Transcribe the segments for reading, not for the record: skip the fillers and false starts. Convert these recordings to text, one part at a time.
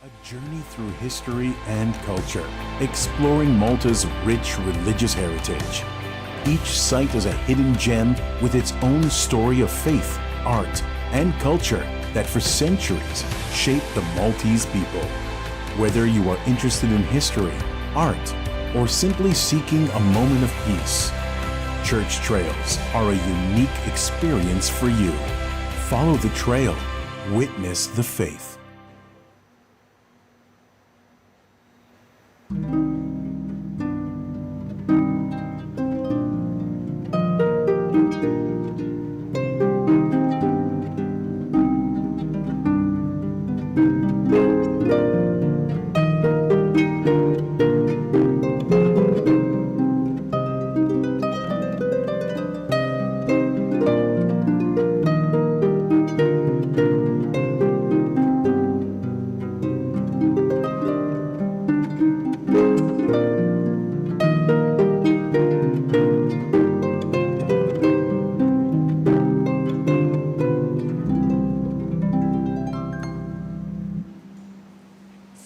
A journey through history and culture, exploring Malta's rich religious heritage. Each site is a hidden gem with its own story of faith, art, and culture that for centuries shaped the Maltese people. Whether you are interested in history, art, or simply seeking a moment of peace, Church Trails are a unique experience for you. Follow the trail, witness the faith.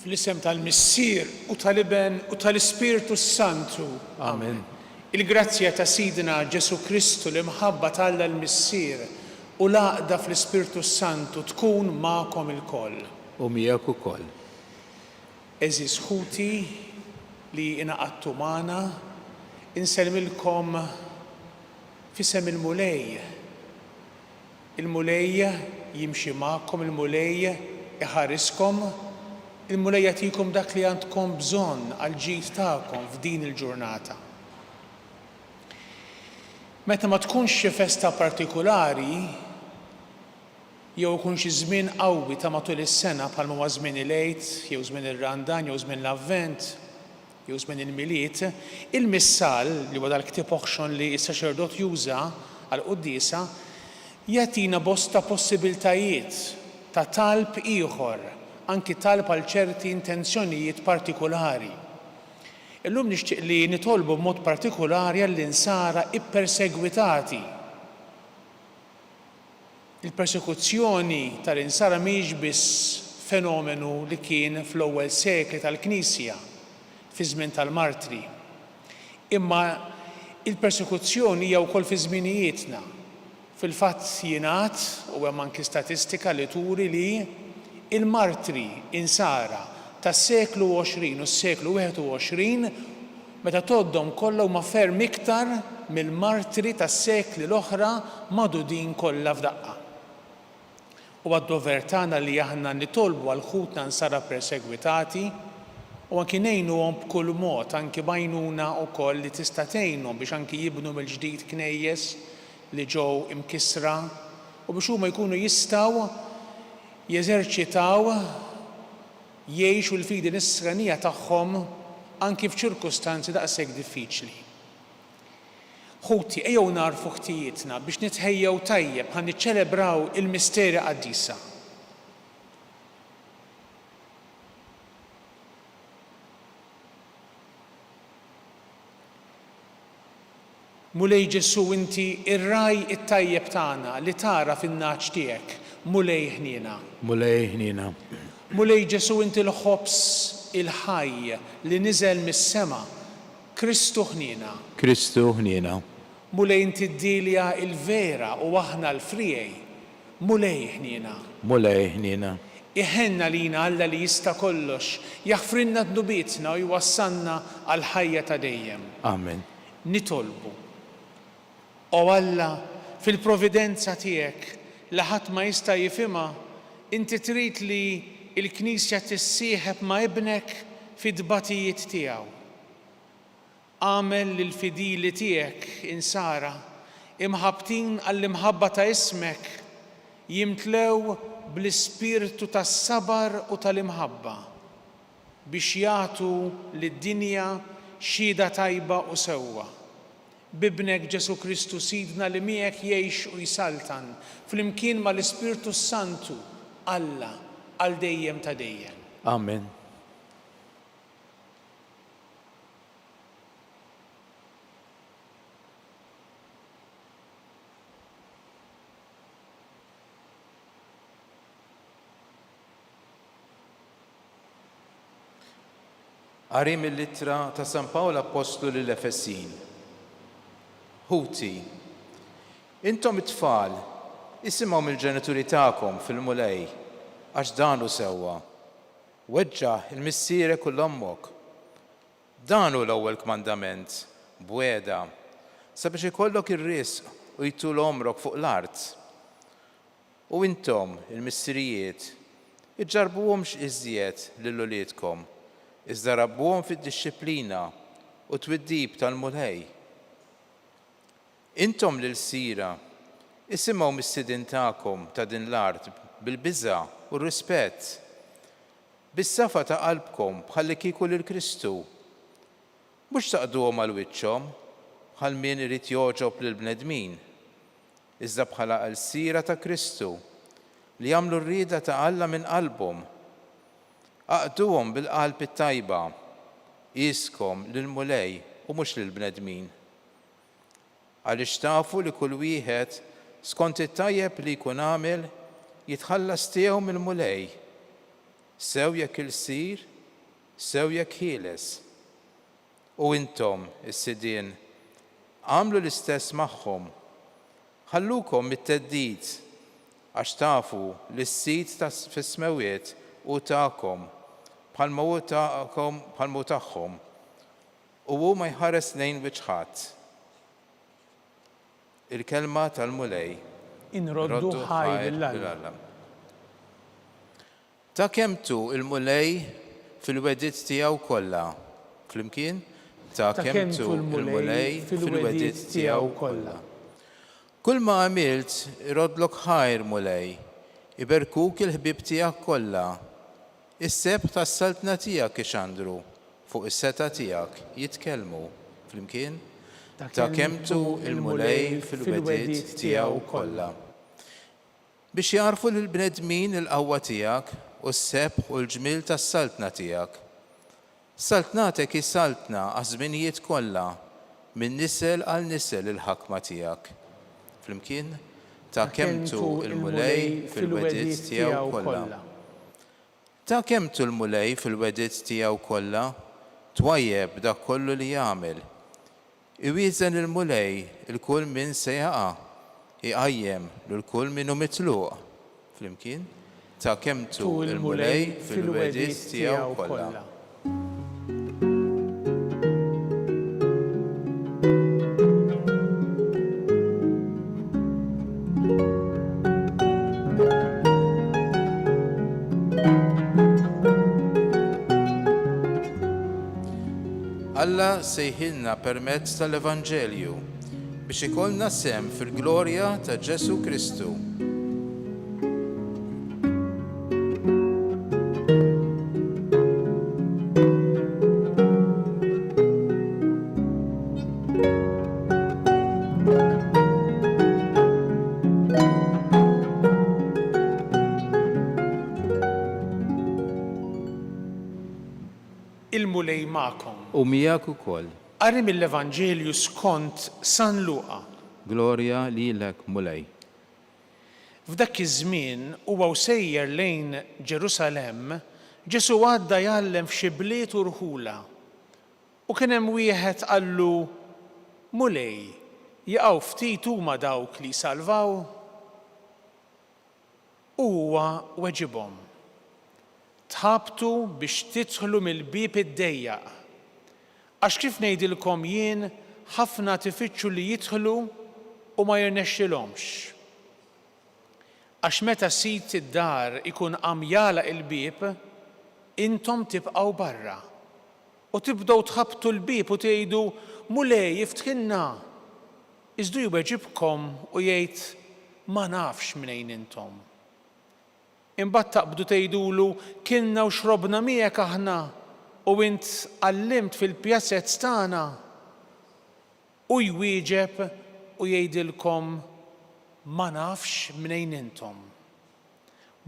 Fl-isem tal-Missier u tal-Iben u tal-Ispiritu Santu. Amen. Il-grazzja ta' Sidina Ġesu Kristu li mħabba tal-Alla l-Missier u l-għaqda fl-Ispiritu Santu tkun ma'kom il-koll. U miegħek ukoll. Eżis ħuti li inaqattu magħna, inselmilkom f'isem il-Mulej. Il-Mulej jimxi magħkom, il-Mulej iħariskom, il-Mulej jagħtikom dak li għandkom bżonn għall-ġid tagħkom f'din il-ġurnata. Meta ma tkunx xi festa partikolari, jew ikun xi żmien qawwi ta' matul is-sena bħalma huwa żmien il-Għid, jew żmien ir-Randan, jew żmien l-Avvent, jew żmien il-Milied, il-Missal li huwa dal-ktieb oħxon li s-saċerdot juża għall-quddiesa jagħtina bosta possibiltajiet ta' talb ieħor, anki talb għal ċerti intenzjonijiet partikolari. Illum nixtieq li nitolbu b'mod partikolari għall-insara ippersegwitati. Il-persekuzzjoni tal-insara mhix biss fenomenu li kien fl-ewwel sekli tal-Knisja fi żmien tal-Martri. Imma il-persekuzzjoni hija wkoll fi żminijietna. Fil-fatt jingħad u hemm anki statistika li turi li il-martri insara tas-seklu 20 u s-seklu 21 meta toddhom kollha huma ferm iktar mill-martri tas-sekli l-oħra magħdudin kollha f'daqqa. U għad-dover tagħna li aħna nitolbu għal ħutna nsara persegwitati u anki ngħinuhom b'kull mod, anki bgħinuna wkoll li tista' tgħinhom biex anki jibnu mill-ġdid knejjes li ġew imkissra u biex huma jkunu jistgħu jeżerċitaw jgħixu l-fidi nisranija tagħhom anki f'ċirkustanzi daqshekk diffiċli. Ħuti ejjew narfu ħtijietna biex nitħejjew tajjeb ħan niċċelebraw il-misterja qaddisa. Mulej Ġesu inti ir-raj it-tajjeb tagħna li tara fin-naċ tiegħek. Mulej ħniena. Mulej ħniena. Mulej Ġesu inti l-ħobs il-ħaj li niżel mis-sema. Kristu ħniena. Kristu ħniena. Mulej inti d-dilja il-vera u aħna l-frijej. Mulej ħniena. Mulej ħniena. Iħenna lina Alla li jista' kollox, jaħfrinna d-nubietna u jwassalna għal ħajja ta' dejjem. Amen. Nitolbu. O Alla, fil-providenza tiegħek li ħadd ma jista' jifhimha, inti trid li l-Knisja tissieħeb ma' ibnek fid-dbatijiet tiegħu. Għamel lill-fidili tiegħek insara imħabbtin għall-imħabba ta' ismek jimtlew bl-ispirtu tas-sabar u tal-imħabba biex jagħtu lid-dinja xhieda tajba u sewwa. Bibnek Ġesu Kristu Sidna li miegħek jgħix u jsaltan flimkien mal-Ispiritu Santu Alla għal dejjem ta' dejjem. Amen. Qari mill-ittra ta' San Pawl Apostlu lill-Efessin. Ħuti, intom it-tfal, isimgħu mill-ġenituri tagħkom fil-mulej għax danu sewwa. Weġġaħ il-missierek u l-ommok. Danu l-ewwel kmandament, bweda, sabiex ikollok ir-risq u jtul omrok fuq l-art. U intom, il-missirijiet, iġġarbuhomx iżjed lil-uliedkom, iżda rabbuhom fid-dixxiplina u twiddib tal-mulej. Intom lil-sira, isimgħu mis-sidin tagħkom ta' din l-art bil-biża' u r-rispett, bis-safa ta' qalbkom bħalli kieku lil Kristu. Mhux taqduhom għal wiċċhom bħal min irid joġob lill-bnedmin, iżda bħala għall-sira ta' Kristu li jagħmlu r-rieda ta' Alla minn qalbhom. Aqduhom bil-qalb it-tajba, qiskom lill-mulej u mhux lill-bnedmin. Għaliex tafu li kull wieħed skont it-tajjeb li jkun għamel jitħallas tiegħu mill-mulej, sew jekk il-sir, sew jekk ħieles. U intom, is-sidien, għamlu l-istess magħhom. Ħallukom mit-teddid għax tafu li s-sit fis-smewiet u tagħkom bħal tagħhom u hu ma jħares lejn wiċċ. Il-kelma tal-mulej. Inroddu ħaj lill-Alla. Ta' kemtu il-mulej fil-wedit tiegħu kollha. Flimkien? Ta' kemtu il-mulej fil-wedit tiegħu kollha. Kull ma għamilt irodlok ħajr mulej, iberkuk il-ħbib tiegħek kollha. Is-seb tas-saltna tiegħek ixandru, fuq is-seta tiegħek jitkellmu. Flimkien? Ta' kemtu il-mulej fil-wedit tiegħu kollha. Biex jarfu lill-bnedmin il-qawwa tiegħek u s-sebħ u l-ġmiel tas-saltna tiegħek. Saltnatek is-saltna għaż-żminijiet kollha minn nisel għal nisel il-ħakma tiegħek. Flimkien? Ta' kemtu il-mulej fil-wedit tiegħu kollha. Ta' kemtu l-mulej fil-wedit tiegħu kollha twajjeb dak kollu li jagħmel. Iwieżen il-mulej il-kull min se jaqa', iqajjem lil-kull minnu mitluq. Flimkien? Ta' kemtu il-mulej fil-wedit tiegħu kollha. Alla sejħilna permezz tal-Evanġelju biex ikollna sem fil-glorja ta' Ġesu Kristu. Il-mulej magħkom. U miegħek ukoll. Qari mill-Evanġelju skont San Luqa. Glorja lilek mulej. F'dak iż-żmien huwa sejjer lejn Ġerusalemm, Ġesu għadda jgħallem f'xi bliet u rħula. U kien hemm wieħed qallu mulej jaqgħu ftit huma dawk li salvaw. Huwa weġibhom. Tħabtu biex tidħlu mill-bieb id-dejjaq. Għax kif ngħidilkom jien ħafna tifittxu li jidħlu u ma jirnexxilhomx. Għax meta sit id-dar ikun jagħlaq il-bieb, intom tibqgħu barra. U tibdew tħabtu l-bieb u tgħidu mulej iftħilna. Iżdu jweġibkom u jgħid ma nafx minn intom. Imbagħad taqbdu tgħidulu kilna u xrobna miegħek aħna u int għallimt fil-pjazzett tagħna. U jwieġeb u jgħidilkom ma nafx minn intom.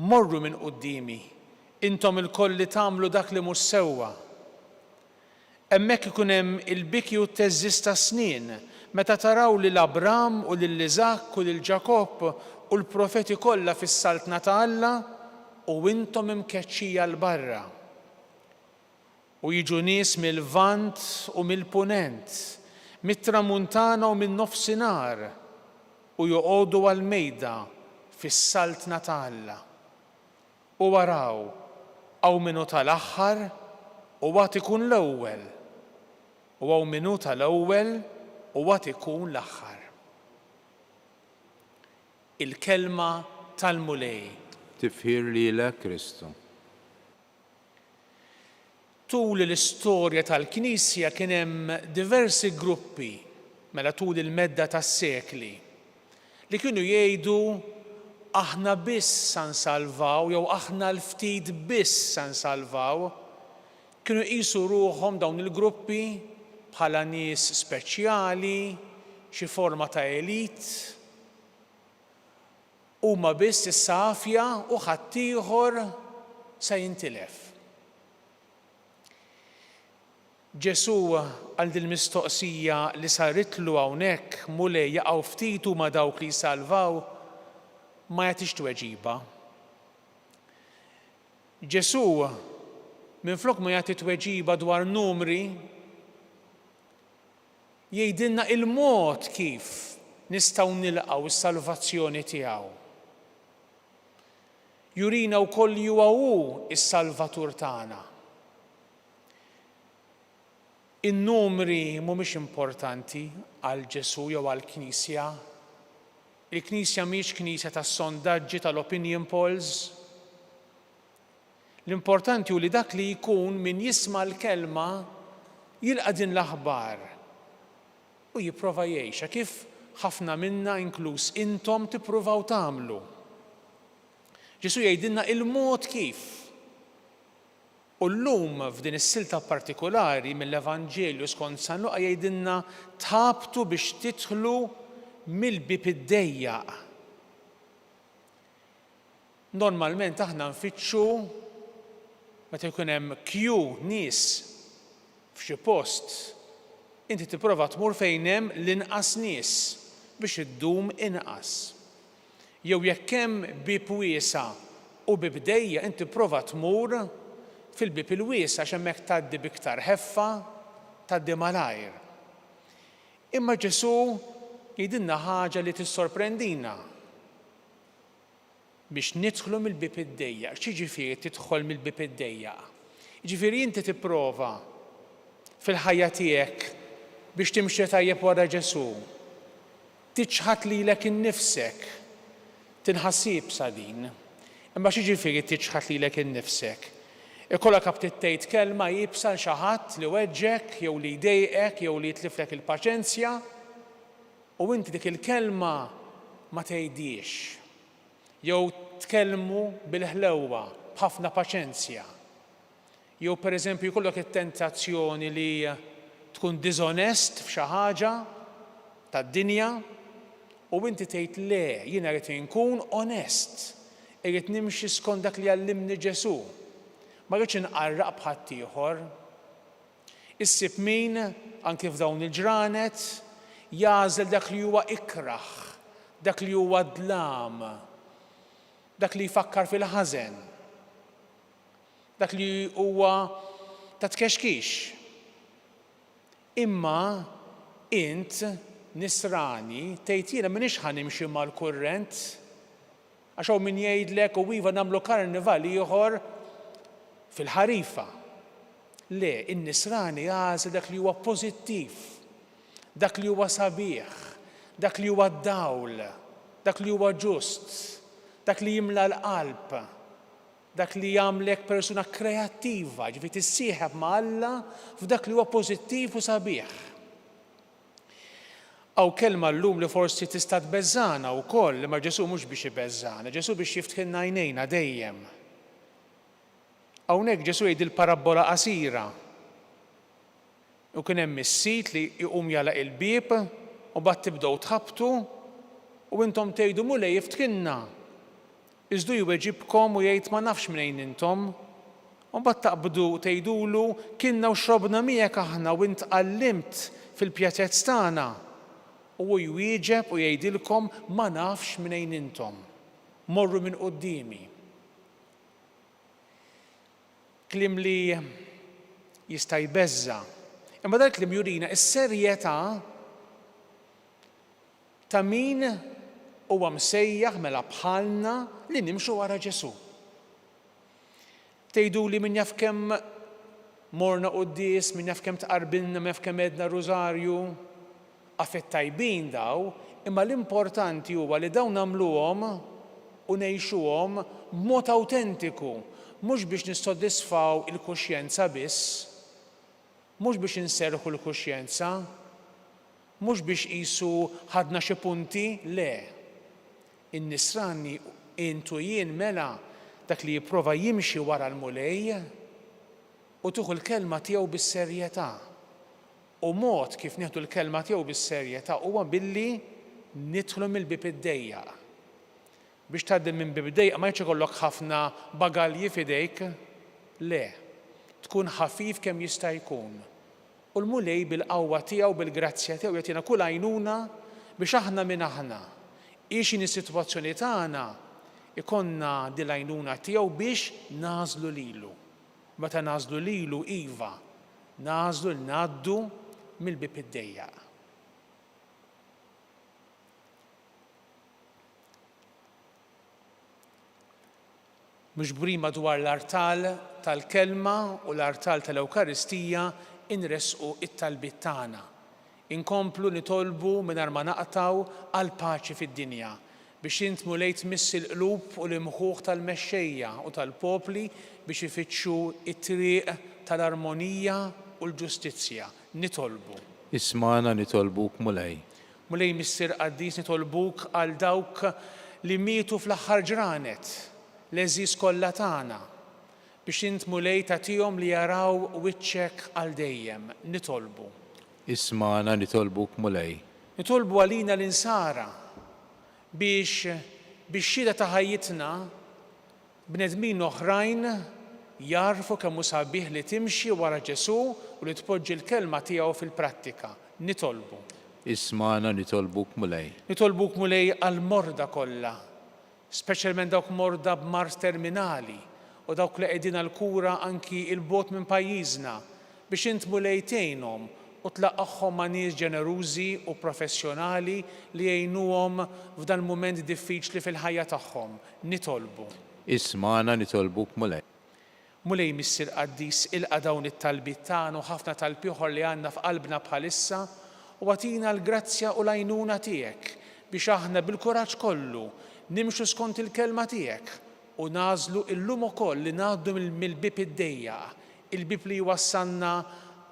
Morru minn qudiemi, intom il-koll li tagħmlu dak li mhux sewwa. Hemmhekk ikun hemm il-biki u t-teżżis ta' snien meta taraw lil Abram u lil Iżak u lil Ġakobb u l-profeti kollha fis-saltna ta' Alla u intom imkeċċija l barra. u jiġu nies mill-Lvant u mill-Punent, mit-Tramuntana u min-Nofsinhar u joqogħdu għall-mejda fis-saltna ta' Alla. U waraw hawn minnu tal-aħħar u għad ikun l-ewwel, u hawn minnu tal-ewwel u għad ikun l-aħħar. Il-kelma tal-mulej. Tifħir lilek Kristu. Tul l-istorja tal-Knisja kien hemm diversi gruppi mela tul il-medda tas-sekli li kienu jgħidu aħna biss se nsalvaw jew aħna l-ftit biss se nsalvaw. Kienu jqisu ruħhom dawn il-gruppi bħala nies speċjali, xi forma ta' elit, huma biss is-safja u ħadd ieħor se jintilef. Ġesu għal din il-mistoqsija li saritlu hawnhekk mulej jaqgħu ftit huma dawk li jsalvaw ma jagħtix tweġiba. Ġesu minflok ma jagħti tweġiba dwar numri jgħidilna il-mod kif nistgħu nilqgħu is-salvazzjoni tiegħu. Jurina wkoll li huwa hu is-Salvatur tagħna. In-numri mhumiex importanti għal Ġesu jew għall Knisja. Il-Knisja mhix knisja tas-sondaġġi tal-opinion polls. L-importanti hu li dak li jkun min jisma' l-kelma jilqa' din l-aħbar u jipprova jgħixha kif ħafna minna inkluż intom tippruvaw tagħmlu. Ġesu jgħidilna il-mod kif. U llum f'din is-silta partikolari mill-Evanġelju skont San Luqa jgħidilna tħabtu biex tidħlu mill-bib id-dejjaq. Normalment aħna nfittxu meta jkun hemm queue nies f'xi post, inti tipprova tmur fejn hemm l-inqas nies biex iddum inqas. Jew jekk hemm bib wiesa' u bib dejjaq inti prova tmur fil-bib il-wiesa' għax hemmhekk tgħaddi biktar ħeffa, tgħaddi malajr. Imma Ġesu jgħidilna ħaġa li tissorprendina. Biex nidħlu mill-bib id-dejjaq. X'jiġifieri tidħol mill-bib id-dejjaq? Jiġifieri inti tipprova fil-ħajja tiegħek biex timxi tajjeb wara Ġesu. Tiċħat lilek innifsek, tinħassib sa din. Imma x'jiġifieri tiċħat lilek innifsek? Ikollok abtit tgħid kelma jibsa xi ħadd li weġġek jew li jdejqek jew li jitliflek il-paċenzja u inti dik il-kelma ma tgħidix. Jew tkellmu bil-ħlewwa b'ħafna paċenzja. Jew pereżempju jkollok it-tentazzjoni li tkun diżonest f'xi ħaġa tad-dinja u inti tgħid le, jiena rrid inkun onest, irid nimxi skont dak li għallimni Ġesu. Ma rridx inqarraq b'ħadd ieħor. Issib min anke f'dawn il-ġranet jagħżel dak li huwa ikraħ, dak li huwa dlam, dak li jfakkar fil-ħażen, dak li huwa ta' tkexkix. Imma int nisrani tgħid jiena m'iniex ħanimxi mal-kurrent għax hawn min jgħidlek u iva nagħmlu karnival ieħor fil-ħarifa. Le, in-nisrani jagħżel dak li huwa pożittiv, dak li huwa sabiħ, dak li huwa d-dawl, dak li huwa ġust, dak li jimla l-qalb, dak li jagħmlek persuna kreattiva, ġifieri tissieħeb ma' Alla f'dak li huwa pożittiv u sabiħ. Aw kelma llum li forsi tista' tbeżżana wkoll, imma Ġesu mhux biex ibeżżana, Ġesu biex jiftħilna għajnejna dejjem. Hawnhekk Ġesu jgħid il-parabola qasira. U kien hemm is-sit li jqum jalaq il-bieb u mbagħad tibdew tħabbtu u intom tgħidu mulej jiftħilna. Iżdu jweġibkom u jgħid ma nafx minn intom. U mbagħad taqbdu tgħidulu kienna u xrobna miegħek aħna u int qallimt fil-pjatezz tagħna. U jwieġeb u jgħidilkom ma nafx minn intom. Morru minn qudiemi. Kliem li jista' jbeżza. Imma dak li jurina s-serjetà ta' min huwa msejjaħ mela bħalna li nimxu wara Ġesu. Tgħiduli min jaf kemm morna qudies, min jaf kemm tqarbilna, min jaf kemm għedna rużarju, affett tajbin daw, imma l-importanti huwa li dawn nagħmluhom u ngħixuhom b'mod awtentiku, mhux biex nissodisfaw il-kuxjenza biss, mhux biex inserħu l-kuxjenza, mhux biex qisu ħadna xi punti, le. In-nisrani intu jien mela dak li jipprova jimxi wara l-mulej u tieħu l-kelma tiegħu bis-serjetà. U mod kif nieħdu l-kelma tiegħu bis-serjetà huwa billi nidħlu mill-bib id-dejjaq. Biex tgħaddi minn bib id-dejjaq ma jridx ikollok ħafna bagalji f'idejk, le. Tkun ħafif kemm jista' jkun. U l-mulej bil-qawwa tiegħu bil-grazzja tiegħu jagħtina kull għajnuna biex aħna minn aħna. Ixin is-sitwazzjoni tagħna ikonna din l-għajnuna tiegħu biex nażlu lilu. Meta nażlu lilu iva, nażlu l ngħaddu mill-bib id-dejjaq. Miġburin madwar l-artal tal-kelma u l-artal tal-Ewkaristija inresqu it-talbiet tagħna. Inkomplu nitolbu mingħajr ma naqtaw għal paċi fid-dinja biex int mulej tmiss il-qlub u l-imħuħ tal-mexxejja u tal-popli biex ifittxu it-triq tal-armonija u l-ġustizzja. Nitolbu. Ismana nitolbuk mulej. Mulej Missier Qaddis nitolbuk għal dawk li mietu fl-aħħar ġranet, l-eżis kollha tagħna, biex int mulej tagħtihom li jaraw wiċċek għal dejjem. Nitolbu. Ismana nitolbuk mulej. Nitolbu għalina l-insara biex xhieda ta' ħajjitna bnedmin oħrajn jarfu kemm hu sabiħ li timxi wara Ġesu u li tpoġġi l-kelma tiegħu fil-prattika. Nitolbu. Ismana nitolbuk mulej. Nitolbuk mulej għall-morda kollha, speċjalment dawk morda b'mars terminali u dawk li qegħdin għall-kura anki il-bogħod minn pajjiżna biex int mulej tgħinhom u tlaqqahom ma' nies ġenerużi u professjonali li jgħinuhom f'dan mument diffiċli fil-ħajja tagħhom. Nitolbu. Ismana nitolbuk mulej. Mulej Missier Qaddis ilqa' dawn it-talbiet tagħna u ħafna talbi oħra li għandna f'qalbna bħalissa u agħtina l-grazzja u l-għajnuna tiegħek biex aħna bil-kuraġġ kollu nimxu skont il-kelma tiegħek u nażlu illum ukoll li ngħaddu mill-bib id-dejjaq, il-bib li jwassalna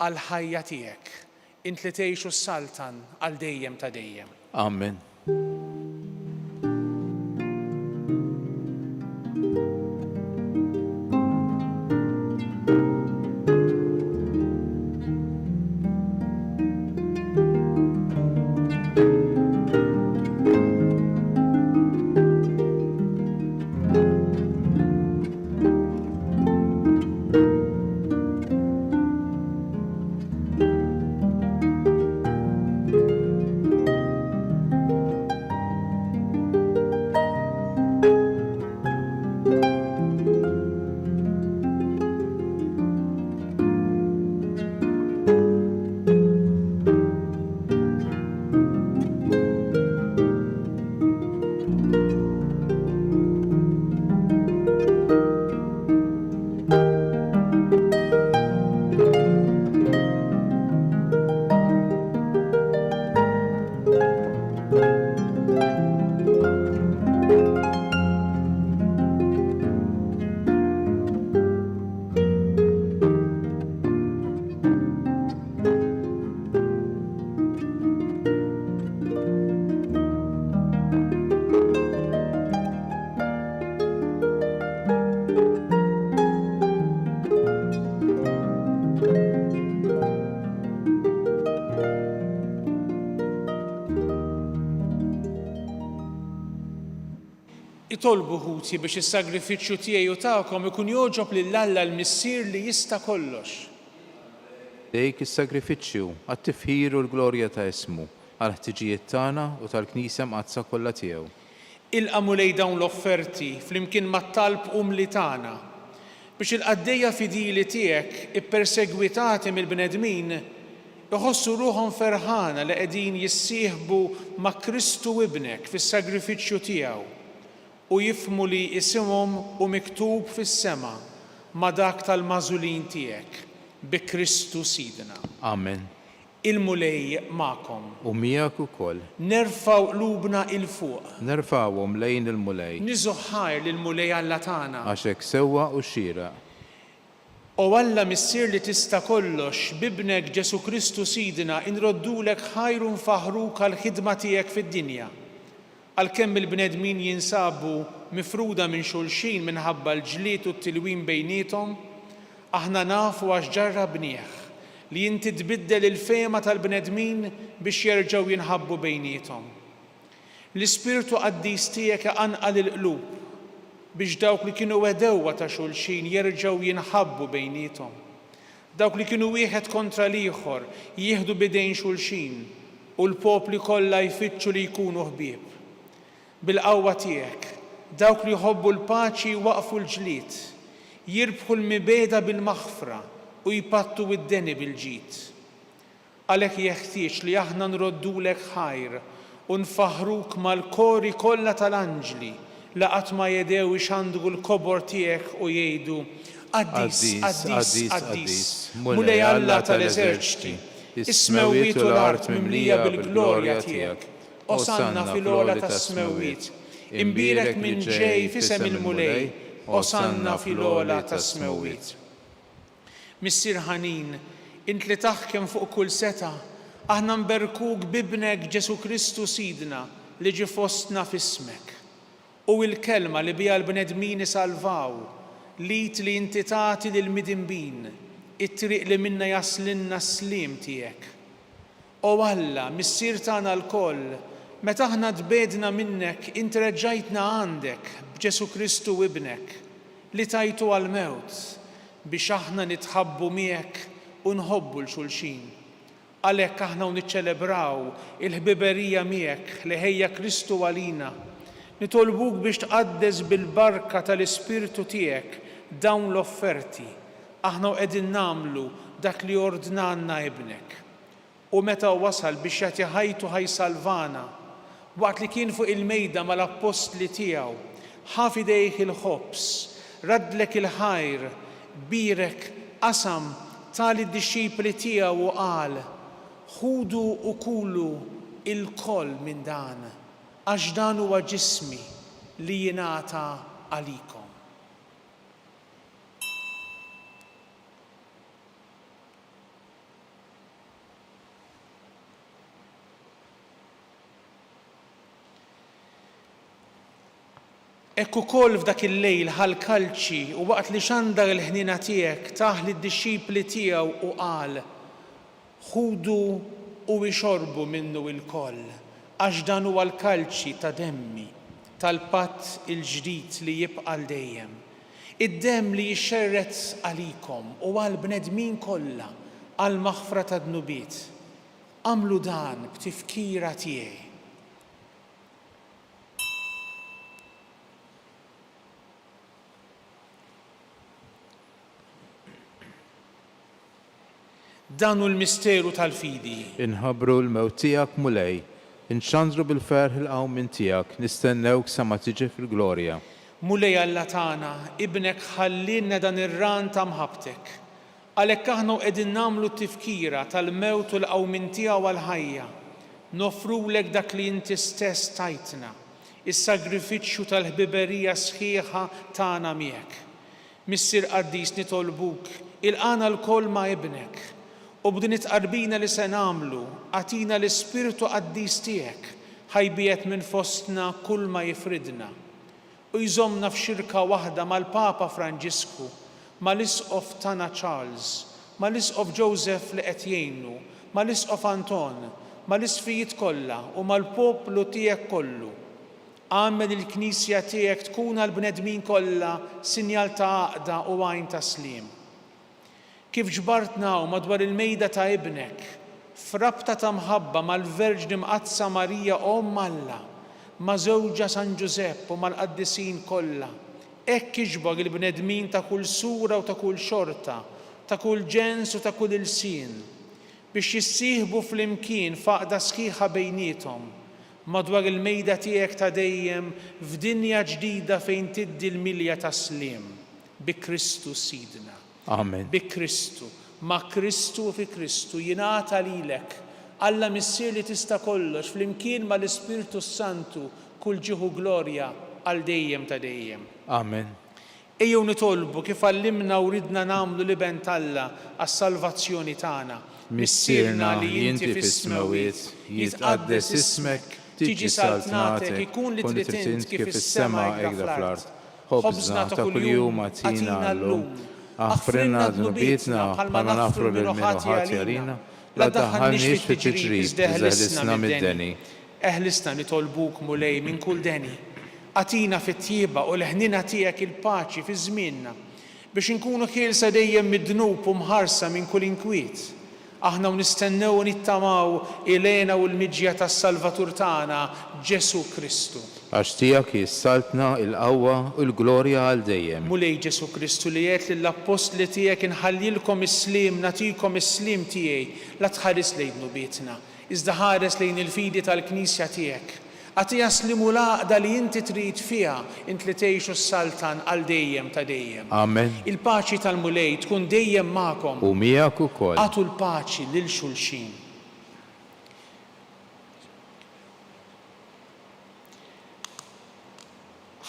għal ħajja tiegħek. Int li tgħixu s-saltan għal dejjem ta' dejjem. Amen. Itolbu ħuti biex is-sagrifiċċju tiegħi u tagħkom ikun jogħġob lill-Alla l-Missier li jista' kollox. Dejk is-sagrifiċċju għat-tifħir u l-glorja ta' ismu għal ħtiġijiet tagħna u tal-Knisja mqazza kollha tiegħu. Ilqa' mulej dawn l-offerti flimkien mat-talb umli tagħna biex il-qaddejja fidili tiegħek ippersegwitati mill-bnedmin iħossu ruħhom ferħana li qegħdin jissieħbu ma' Kristu ibnek fis-sagrifiċċju tiegħu u jifhmu li isimhom u miktub fis-sema ma' dak tal-magħżulin tiegħek bi Kristu Sidna. Amen. Il-mulej magħkom. U miegħek ukoll. Nerfgħu qlubna il fuq. Nerfgħuhom lejn il-mulej. Niżu ħajr lill-mulej Alla tagħna. Għax hekk sewwa u xieraq. O Alla missier li tista' kollox bibnek Ġesu Kristu Sidna inroddulek ħajr u nfaħruk għall-ħidma tiegħek fid-dinja. Għalkemm il-bnedmin jinsabu mifruda minn xulxin minħabba l-ġlied u t-tilwim bejniethom, aħna nafu għax ġarrabnieh li inti tbiddel il-fehma tal-bnedmin biex jerġgħu jinħabbu bejniethom. L-Ispirtu Qaddis tiegħek anqal il-qlub biex dawk li kienu wedewwa ta' xulxin jerġgħu jinħabbu bejniethom. Dawk li kienu wieħed kontra l-ieħor jieħdu bidejn xulxin u l-popli kollha jfittxu li jkunu ħbieb. Bil-qawwa tiegħek, dawk li jħobbu l-paċi waqfu l-ġlied, jirbħu l-mibeda bil-maħfra u jpattu id-deni bil-ġid. Għalhekk jeħtieġ li aħna nroddulek ħajr u nfaħruk mal-kori kollha tal-anġli li qatt ma jedew ixandru l-kobor tiegħek u jgħidu Qaddis, Qaddis, Qaddis, mulej Alla tal-eżerċiti, is-smewwiet u l-art mimlija bil-glorja tiegħek. Osanna fil-ola tas-smewwiet, imbierek minn ġej fisem il-mulej, osanna fil-ola tas-smewwiet. Missier ħanin, int li taħkem fuq kull seta, aħna nberkuk bibnek Ġesu Kristu Sidna li ġi fostna f'ismek. U l-kelma li biha l-bnedmin isalvaw, lit li inti tagħti lill-midinbin, it-triq li minna jaslinna s-slim tiegħek. O Alla, missier tagħna l-koll, meta aħna tbedna minnek, inti reġġajtna għandek b'Ġesu Kristu ibnek li tajtu għal-mewt biex aħna nitħabbu miegħek u nħobbu l-xulxin. Għalhekk aħna niċċelebraw il-ħbiberija miegħek li ħejja Kristu għalina. Nitolbuk biex tqaddes bil-barka tal-Ispirtu tiegħek dawn l-offerti. Aħna qegħdin nagħmlu dak li ordnanna ibnek. U meta wasal biex jagħti ħajtu ħajsalvana, waqt li kien fuq il-mejda mal-apostli tiegħu, ħaf idejh il-ħobs, raddlek il-ħajr, birek qasam tal-disċipli tiegħu u qal: ħudu u kulu il-koll minn dan, għax dan huwa ġismi li jingħata għalikom. Ekku ukoll f'dak il-lejl ħal-kalċi u waqt li xandar il-ħnina tiegħek taħ lid-disċipli tiegħu u qal: ħudu u ixorbu minnu il-koll, għax dan huwa l-kalċi ta' demmi tal-patt il-ġdid li jibqa' dejjem. Id-demm li jixxerret għalikom u għall-bnedmin kollha għal maħfra ta' dnubiet. Għamlu dan b'tifkira tiegħi. Dan hu l-misteru tal-fidi. Inħabbru l-mewt tiegħek mulej, inxandru bil-ferħ il-qawm minn tiegħek, nistennewk sa ma tiġi fil-glorja. Mulej Alla tagħna, ibnek ħallinna dan ir-ran ta' mħabtek. Għalhekk aħna qegħdin nagħmlu t-tifkira tal-mewt u l-qawmin tiegħu għall-ħajja. Nofrulek dak li inti stess tajtna, is-sagrifiċċju tal-ħbiberija sħiħa tagħna miegħek. Missier Qaddis nitolbuk, ilqana l-koll ma' ibnek. U b'din it-qarbina li se nagħmlu, għatina l-Ispirtu Qaddis tiegħek ħajbiet minn fostna kull ma jifridna. U jżommna f'xirka waħda mal-Papa Franġisku, mal-Isqof tagħna Charles, mal-Isqof Joseph li qed jgħinu, mal-Isqof Anton, mal-isfijiet kollha u mal-poplu tiegħek kollu. Għamel il-Knisja tiegħek tkun għall-bnedmin kollha sinjal ta' għaqda u għajn ta' slim. Kif ġbartnaw madwar il-mejda ta' ibnek, frabta ta' mħabba mal-Verġni Mqazza Marija Omm Alla, ma' żewġa San Ġusepp u mal-qaddisin kollha, Hekk iġbor il-bnedmin ta' kull sura u ta' kull xorta, ta' kull ġens u ta' kull ilsien biex jissieħbu flimkien faqda sħiħa bejniethom madwar il-mejda tiegħek ta' dejjem f'dinja ġdida fejn tiddi l-milja ta' sliem bi Kristu Sidna. Amen. Bi Kristu, ma' Kristu u fi Kristu jingħata lilek Alla missier li tista' kollox flimkien ma' l-Ispirtu Santu kull ġieħu glorja għal dejjem ta' dejjem. Amen. Ejjew nitolbu kif għallimna u ridna nagħmlu liben Alla għas-salvazzjoni tagħna. Missierna li inti fis-smawiet, jitqaddes ismek, tiġi saltnatek, ikun li trid int kif is-sema hekk fl-art. Ħobżna ta' kuljum atina llum, aħfrilna dnubietna bħalma naħfru lil min ħati għalina, la daħħalniex fi ġrid eħlisna mid-deni. Eħlisna nitolbuk mulej minn kull deni. Atina fit-tjieba u l-ħnina tiegħek il-paċi fi żmienna biex inkunu ħielsa dejjem mid-dnub u mħarsa minn kull inkwiet. Aħna nistennew u nittamaw ilena u l-miġja tas-Salvatur tagħna Ġesu Kristu. Għax tiegħek jissaltna il-qawwa u l-glorja għal dejjem. Mulej Ġesu Kristu li jgħid lill-apostli tiegħek inħallilkom is-sliem, nagħtikom is-sliem tiegħi, la tħares lejn nubietna, iżda ħares lejn il-fidi tal-Knisja tiegħek. Għatija slimu laqda li inti trid fiha int li tgħixu s-saltan għal dejjem ta' dejjem. Amen. Il-paċi tal-mulej tkun dejjem magħkom. U miegħek ukoll. Għatu l-paċi lil xulxin.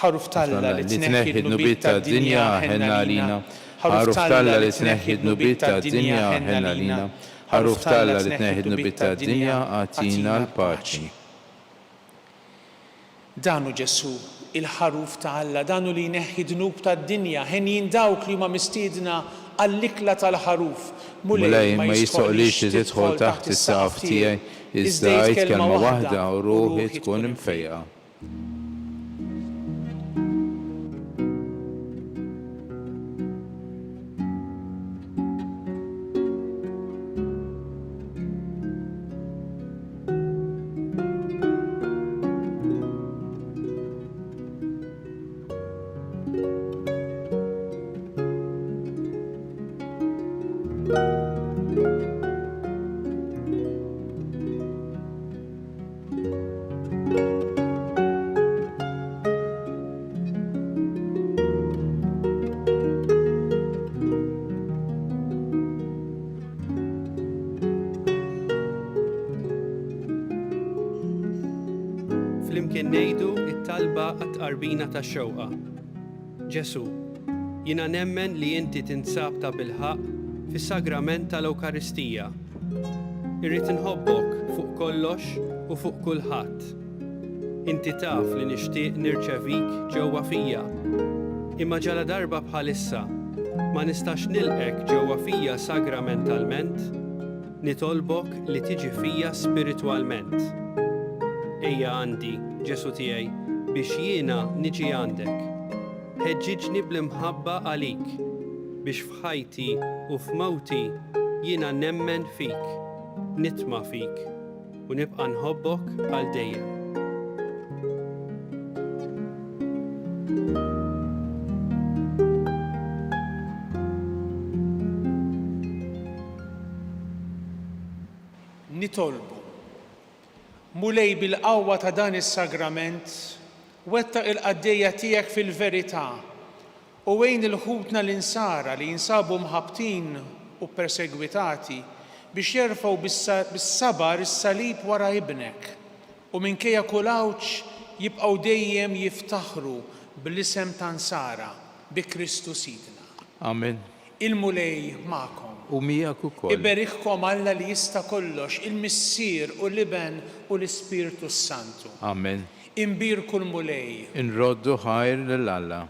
Ħaruf Talla li tneħħi d-nubiet tad-dinja ħenna lina. Ħaruf Talla li tneħħi d-nubiet tad-dinja ħenna lina. Ħaruf Talla li tneħħi d-nubiet tad-dinja għatina l-paċi. Danu Ġesu, il-ħaruf ta' Alla, danu li jneħħi dnub tad-dinja, ħen dawk li huma mistiedna għall-ikla tal-ħaruf. Mulej ma jistoqlix li tidħol taħt is-saqaf tiegħi, iżda għid kelma waħda u ruħi tkun imfejqa. Flimkien ngħidu it-talba għat-qarbina tax-xewqa. Ġesu, jiena nemmen li inti tinsab ta' bilħaq fis-sagrament tal-Ewkaristija. Irrid inħobbok fuq kollox u fuq kulħadd. Inti taf li nixtieq nirċevik ġewwa fija. Imma ġala darba bħalissa ma nistax nilqek ġewwa fija sagramentalment, nitolbok li tiġi fija spiritwalment. Ejja għandi, Ġesu tiegħi, biex jiena niġi għandek. Ħeġġiġni bl-imħabba għalik, biex f'ħajti u f'mawti jiena nemmen fik, nitma' fik u nibqa' nħobbok għal dejjem. Nitolbu mulej bil-qawwa ta' dan is-sagrament wettaq il-qaddejja tiegħek fil-verità u wejn il-ħutna l-insara li jinsabu mħabtin u persegwitati biex jerfgħu bis-sabar is-salib wara ibnek u minkejja kull awġ jibqgħu dejjem jiftaħru bl-isem ta' Nsara bi Kristu Sidna. Amen. Il-mulej magħkom. U miegħek ukoll. Iberiħkom Alla li jista' kollox, il-Missier u l-Iben u l-Ispirtu Santu. Amen. Imbirku l-mulej. Inroddu ħajr lil Alla.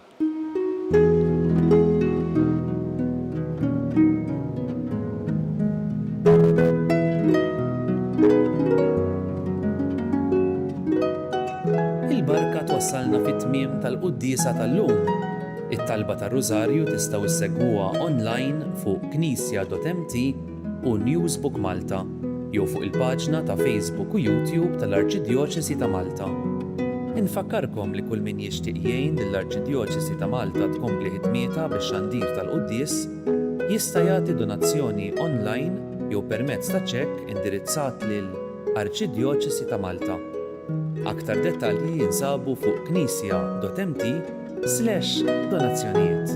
Il-barka twassalna fit-tmiem tal-quddiesa tal-lum. It-talba tar-Rużarju tistgħu issegwuha online fuq knisja.mt u Newsbook Malta jew fuq il-paġna ta' Facebook u YouTube tal-Arċidjoċesi ta' Malta. Infakkarkom li kull min jixtieq jgħin lill-Arċidjoċesi ta' Malta tkompli ħidmietha bix-xandir tal-Qudies jista' jagħti donazzjoni online jew permezz ta' ċekk indirizzat lil Arċidjoċesi ta' Malta. Aktar dettalji jinsabu fuq knisja.mt/donazzjonijiet.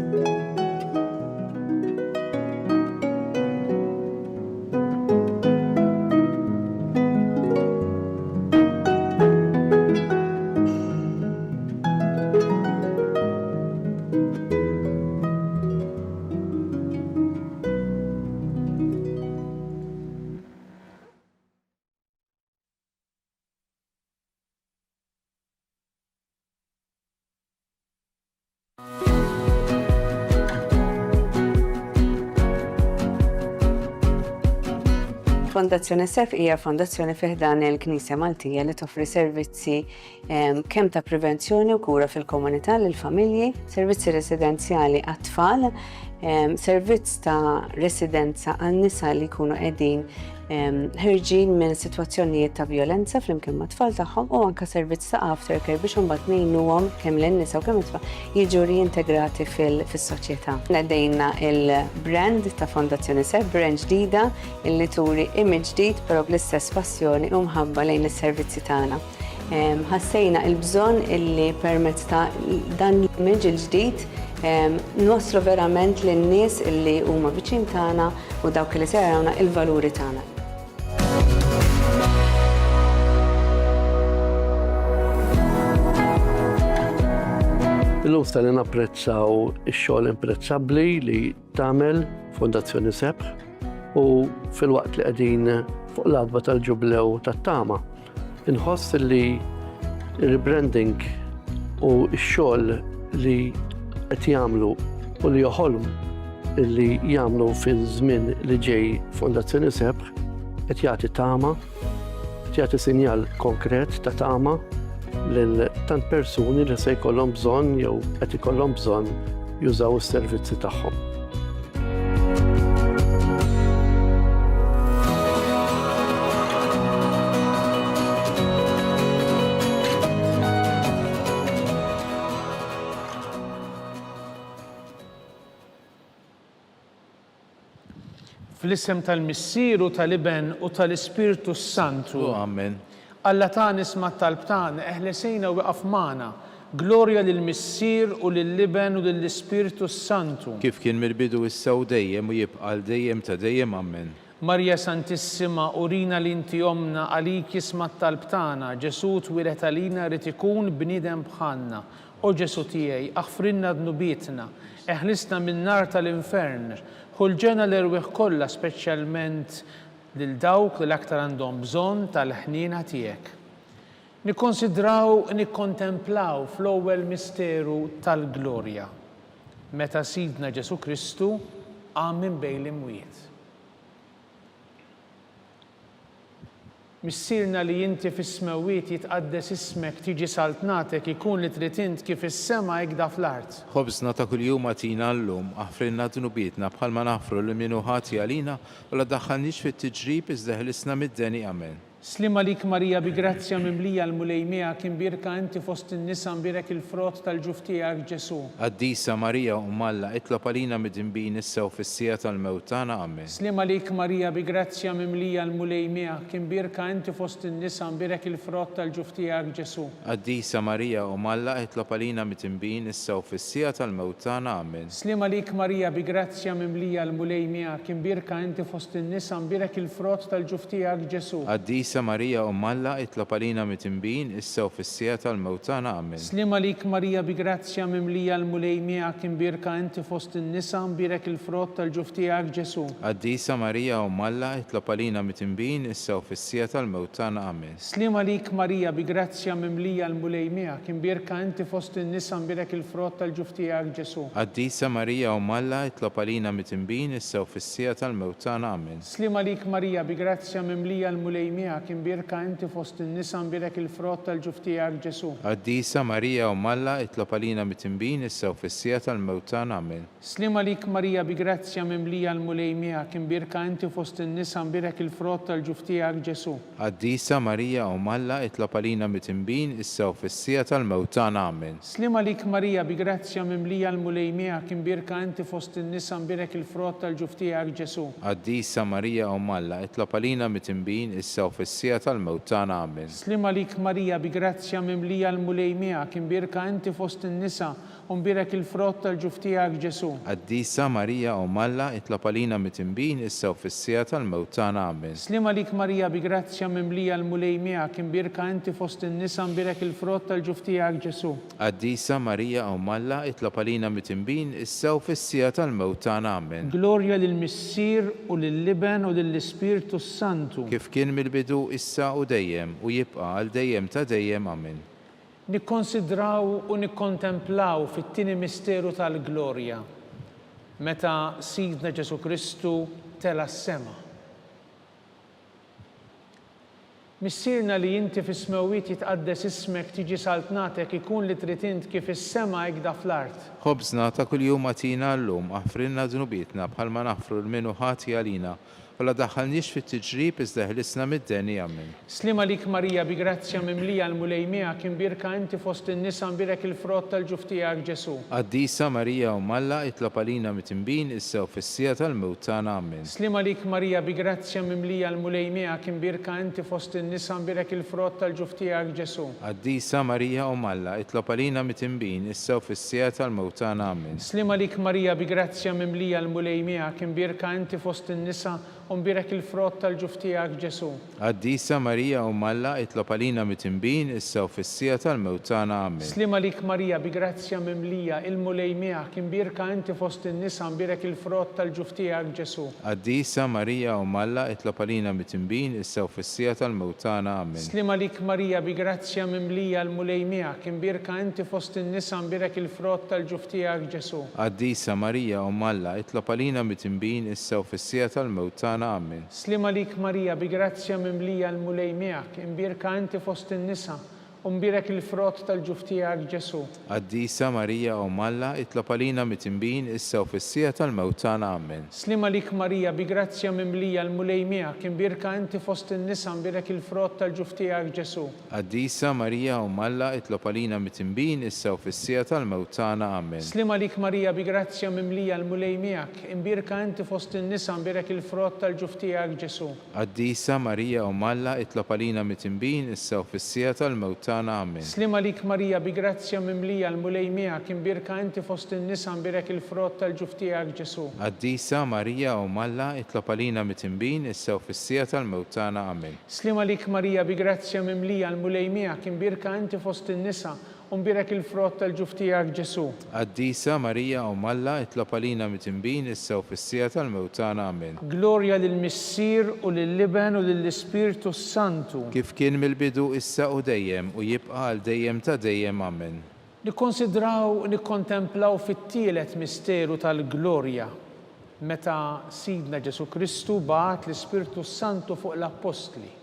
Fondazzjoni SEF hija fondazzjoni fih dan il-Knisja Maltija li toffri servizzi kemm ta' prevenzjoni u kura fil-komunità lil familji, servizzi residenzjali għat-tfal, servizz ta' residenza għan-nisa li jkunu qegħdin ħirġin minn sitwazzjonijiet ta' violenza flimkien ma' tfal tagħhom u anke servizz ta' aftercare biex imbagħad ngħinuhom kemm lin-nisa u kemm it-tfal jiġu reintegrati fis-soċjetà. Nedejna il-brand ta' Fondazzjoni SEF, brand ġdida illi turi image ġdid però bl-istess passjoni u mħabba lejn is-servizzi tagħna. Ħassejna il-bżonn illi permezz ta' dan l-image il-ġdid nwaslu verament lin-nies illi huma viċin tagħna u dawk li se jarawna il-valuri tagħna. Illum stani napprezzaw ix-xogħol imprezzabbli li tagħmel Fondazzjoni SEF u fil-waqt li qegħdin fuq l-adba tal-ġublew tat-tama. Inħoss li rebranding u x-xogħol li qed jagħmlu u li joħolm li jagħmlu fiż-żmien li ġej Fondazzjoni SEF qed jagħti tama, qed jagħti sinjal konkret ta' tama lil tant persuni li se jkollhom bżonn jew qed ikollhom bżonn jużaw is-servizzi tagħhom. Fl-isem tal-Missieru tal-Iben u tal-Ispirtu Santu. Amen. Alla ta' nisma' talb tagħna eħlesejna u waqaf magħna. Glorja lill-Missier u lill-Iben u lill-Ispirtu Santu. Kif kien mill-bidu issa u dejjem u jibqa' dejjem ta' dejjem amen. Marja Santissima, urina li inti omna għalik jisma' talb tagħna, Ġesu twilet għalina rid ikun bniedem bħalna. O Ġesu tiegħi, aħfrinna dnubietna, eħlisna min-nar tal-infern, ħulġena l-erwieħ kollha speċjalment lil dawk li l-aktar għandhom bżonn tal-ħniena tiegħek. Nikkonsidraw, nikkontemplaw fl-ewwel misteru tal-glorja. Meta Sidna Ġesu Kristu qam minn bejn l-imwiet. Missierna li inti fis-smawiet jitqaddes ismek tiġi saltnatek ikun li trid int kif is-sema jgda fl-art. Ħobżna ta' kuljum għatina llum, aħfrilna dnubietna bħalma naħfru li minnu ħati għalina u la daħħalniex fit-tiġrib iżda ħlisna mid-deni amen. Slima lik Marija bi grazzja mimlija l-mulejmija kien birka inti fost in-nisa mbirek il-frott tal-ġuf tiegħek Ġesu. Qaddisa Marija Alla itlob għalina mid-inbin issa u fis-sija tal-mewtana amen. Slima lik Marija bi grazzja mimlija l-mulejmija kien birka inti fost in-nisa mbirek il-frott tal-ġuf tiegħek Ġesu. Qaddisa Marija Alla itlob għalina mid-inbin issa u fis-sija tal-mewtana amen. Slima lik Marija bi grazzja mimlija l-mulejmija kien birka inti fost in-nisa mbirek il-frott tal-ġuf tiegħek Ġesu. Qaddisa Marija Alla itlob għalina mid-inbin issa u fis-sija tal-mewtana amen. Slima lik Marija bi grazzja mimlija l-mulejmija kien birka inti fost in-nisa mbirek il-frott tal-ġuf tiegħek Ġesu. Qaddisa Marija Alla itlob għalina mid-inbin issa u fis-sija tal-mewtana amen. Slima lik Marija bi grazzja mimlija l-mulejmija kien birka inti fost in-nisa mbirek il-frott tal-ġuf tiegħek Ġesu. Qaddisa Marija Alla itlob għalina mid-inbin issa u fis-sija tal-mewtana amen. Slima lik Marija bi grazzja mimlija l-mulejmija miegħek imbierka inti fost in-nisa imbierek il-frott tal-ġuf tiegħek Ġesu. Qaddisa Marija Umm Alla, itlob għalina mit-tinbin issa u fis-sija tal-mewt tagħna. Amen. Slima lik Marija bi grazzja mimlija l-mulej miegħek imbierka inti fost in-nisa imbierek il-frott tal-ġuf tiegħek Ġesu. Qaddisa Marija Umm Alla, itlob għalina mit-tinbin issa u fis-sija tal-mewt tagħna. Amen. Slima lik Marija bi grazzja mimlija l-mulej miegħek imbierka inti fost in-nisa imbierek il-frott tal-ġuf tiegħek Ġesu. Qaddisa Marija Umm Alla, itlob għalina mit-tinbin issa u fis-sija tal-mewt tagħna. Amen. Slima lik Marija bi grazzja mimlija l-mulej miegħek imbierka inti fost in-nisa imbierek il-frott tal-ġuf tiegħek Ġesu. Qaddisa Marija Umm Alla, itlob għalina mit-tinbin issa u fis-sija tal-mewt tagħna. Amen. Slima lik Marija bi grazzja mimlija l-mulej miegħek imbierka inti fost in-nisa imbierek il-frott tal-ġuf tiegħek Ġesu. Qaddisa Marija Umm Alla, itlob għalina mit-tinbin issa u fis-sija tal-mewt tagħna. Amen. Glorja lill-Missier u lill-Liben u lill-Ispirtu Santu. Kif kien mill-bidu issa u dejjem u jibqa' għal dejjem ta' dejjem. Amen. Nikkonsidraw u nikkontemplaw fit-tieni misteru tal-glorja meta Sidna Ġesu Kristu tela s-sema. Missierna li inti fis-smewwiet jitqaddes ismek tiġi saltnatek ikun li trid int kif is-sema hekk da fl-art. Ħobżna ta' kuljum agħtina llum, aħfrilna dnubietna bħalma naħfru l-minu ħati għalina. Wala daħħalniex fit-tiġrib iżda ħlisna mid-deni. Amen. Slima lik Marija bi grazzja mimlija l-mulej miegħek imbierka inti fost in-nisa imbierek il-frott tal-ġuf tiegħek Ġesu. Qaddisa Marija Umm Alla, itlob għalina mit-tinbin issa u fis-sija tal-mewt tagħna. Amen. Slima lik Marija bi grazzja mimlija l-mulej miegħek imbierka inti fost in-nisa imbierek il-frott tal-ġuf tiegħek Ġesu. Qaddisa Marija Umm Alla, itlob għalina mit-tinbin issa u fis-sija tal-mewt tagħna. Amen. Slima lik Marija bi grazzja mimlija l-mulej miegħek imbierka inti fost in-nisa imbierek il-frott tal-ġuf tiegħek Ġesu. Qaddisa Marija Umm Alla, itlob għalina mit-tinbin issa u fis-sija tal-mewt tagħna. Amen. Slima lik Marija bi grazzja mimlija il-mulej miegħek imbierka inti fost in-nisa imbierek il-frott tal-ġuf tiegħek Ġesu. Qaddisa Marija Umm Alla, itlob għalina mit-tinbin issa u fis-sija tal-mewt tagħna. Amen. Slima lik Marija bi grazzja mimlija l-mulej miegħek imbierka inti fost in-nisa imbierek il-frott tal-ġuf tiegħek Ġesu. Qaddisa Marija Umm Alla, itlob għalina mit-tinbin issa u fis-sija tal-mewt tagħna. Amen. Slima lik Marija bi grazzja mimlija l-mulej miegħek imbierka inti fost in-nisa imbierek il-frott tal-ġuf tiegħek Ġesu. Qaddisa Marija Umm Alla, itlob għalina mit-tinbin issa u fis-sija tal-mewt tagħna. Amen. Slima lik Marija bi grazzja mimlija l-mulej miegħek imbierka inti fost in-nisa imbierek il-frott tal-ġuf tiegħek Ġesu. Qaddisa Marija Umm Alla, itlob għalina mit-tinbin issa u fis-sija tal-mewt tagħna. Amen. Slima lik Marija bi grazzja mimlija l-mulej miegħek imbierka inti fost in-nisa imbierek il-frott tal-ġuf tiegħek Ġesu. Qaddisa Marija Umm Alla, itlob għalina mit-tinbin issa u fis-sija tal-mewt tagħna. Amen. Slima lik Marija bi grazzja mimlija l-mulej miegħek imbierka inti fost in-nisa imbierek il-frott tal-ġuf tiegħek Ġesu. Qaddisa Marija Umm Alla, itlob għalina mit-tinbin issa u fis-sija tal-mewt tagħna. Amen. Slima lik Marija bi grazzja mimlija l-mulej miegħek imbierka inti fost in-nisa imbierek il-frott tal-ġuf tiegħek Ġesu. Qaddisa Marija Umm Alla, itlob għalina mit-tinbin issa u fis-sija tal-mewt tagħna. Amen. Glorja lill-Missier u lill-Liben u lill-Ispirtu Santu. Kif kien mill-bidu issa u dejjem u jibqa' għal dejjem ta' dejjem. Amen. Nikkonsidraw u nikkontemplaw fit-tielet misteru tal-glorja meta Sidna Ġesu Kristu bagħat l-Ispirtu Santu fuq l-Apostli.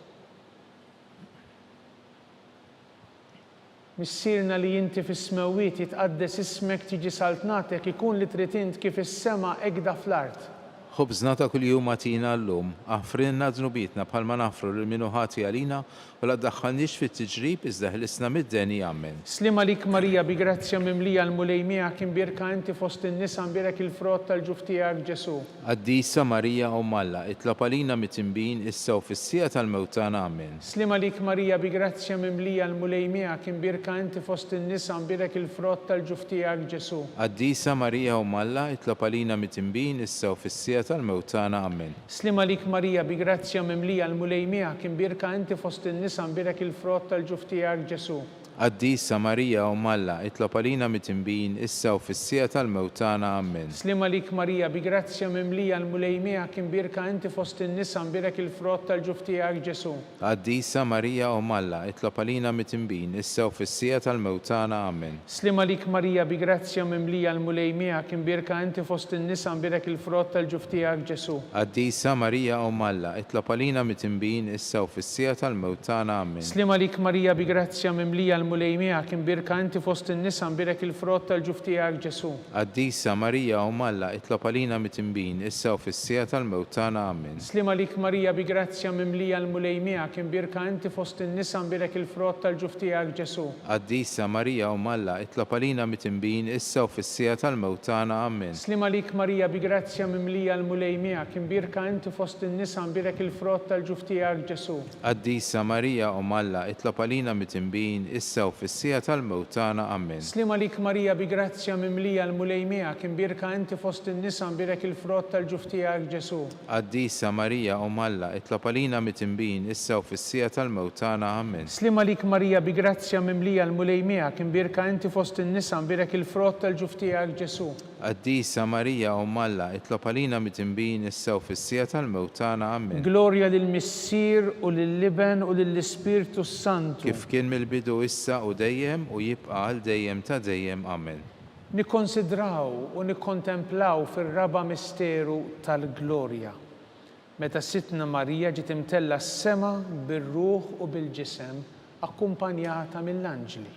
Missierna li inti fis-smewwiet jitqaddes ismek tiġi saltnatek ikun li trid int kif is-sema hekk da fl-art. Ħobżna ta' kuljum agħtina llum, aħfrilna dnubietna bħalma naħfru lil min hu ħati għalina u la ddaħħalniex fit-tiġrib iżda ħlisna mid-deni. Amen. Slima lik Marija bi grazzja mimlija l-mulej miegħek imbierka inti fost in-nisa imbierek il-frott tal-ġuf tiegħek Ġesu. Qaddisa Marija Umm Alla, itlob għalina mit-tinbin issa u fis-sija tal-mewt tagħna. Amen. Slima lik Marija bi grazzja mimlija l-mulej miegħek imbierka inti fost in-nisa imbierek il-frott tal-ġuf tiegħek Ġesu. Qaddisa Marija Umm Alla, itlob għalina mit-tinbin issa u fis-sija tal-mewt tagħna. Amen. Slima lik Marija bi grazzja mimlija l-mulej miegħek imbierka inti fost in-nisa imbierek il-frott tal-ġuf tiegħek Ġesu. Qaddisa Marija Umm Alla, itlob għalina mit-tinbin issa u fis-sija tal-mewt tagħna. Amen. Slima lik Marija bi grazzja mimlija l-mulejmija kien birka inti fost in-nisa mbirek il-frott tal-ġuf tiegħek Ġesu. Qaddisa Marija Umm Alla, itlob għalina mit-tinbin issa u fis-sija tal-mewt tagħna. Amen. Slima lik Marija bi grazzja mimlija l-mulejmija kien birka inti fost in-nisa mbirek il-frott tal-ġuf tiegħek Ġesu. Qaddisa Marija Umm Alla, itlob għalina mit-tinbin issa u fis-sija tal-mewt tagħna. Amen. Slima lik Marija bi grazzja mimlija l-mulejmija kien birka inti fost in-nisa mbirek il-frott tal-ġuf tiegħek Ġesu. Qaddisa Marija Umm Alla, itlob għalina mit-tinbin issa u fis-sija tal-mewt tagħna. Amen. Slima lik Marija bi grazzja mimlija l-mulejmija kien birka inti fost in-nisa mbirek il-frott tal-ġuf tiegħek Ġesu. Qaddisa Marija Umm Alla, itlob għalina mit-tinbin issa u fis-sija tal-mewt tagħna. Amen. Slima lik Marija bi grazzja mimlija l-mulejmija kien birka inti fost in-nisa mbirek il-frott tal-ġuf tiegħek Ġesu. Qaddisa Marija Umm Alla, itlob għalina mit-tinbin issa u fis-sija tal-mewt tagħna. Amen. Slima lik Marija bi grazzja mimlija l-mulejmija kien birka inti fost in-nisa mbirek il-frott tal-ġuf tiegħek Ġesu. Qaddisa Marija Umm Alla, itlob għalina mit-tinbin issa u fis-sija tal-mewt tagħna. Amen. Slima lik Marija bi grazzja mimlija l-mulejmija kien birka inti fost in-nisa mbirek il-frott tal-ġuf tiegħek Ġesu. Qaddisa Marija Umm Alla, itlob għalina mit-tinbin issa u fis-sija tal-mewt tagħna. Amen. Glorja lill-Missier u lill-Liben u lill-Ispirtu Santu. Kif kien mill-bidu issa u dejjem u jibqa' għal dejjem ta' dejjem. Amen. Nikkonsidraw u nikkontemplaw fir-raba misteru tal-glorja. Meta Sitna Marija ġiet imtella s-sema bir-ruħ u bil-ġisem akkumpanjata mill-anġli.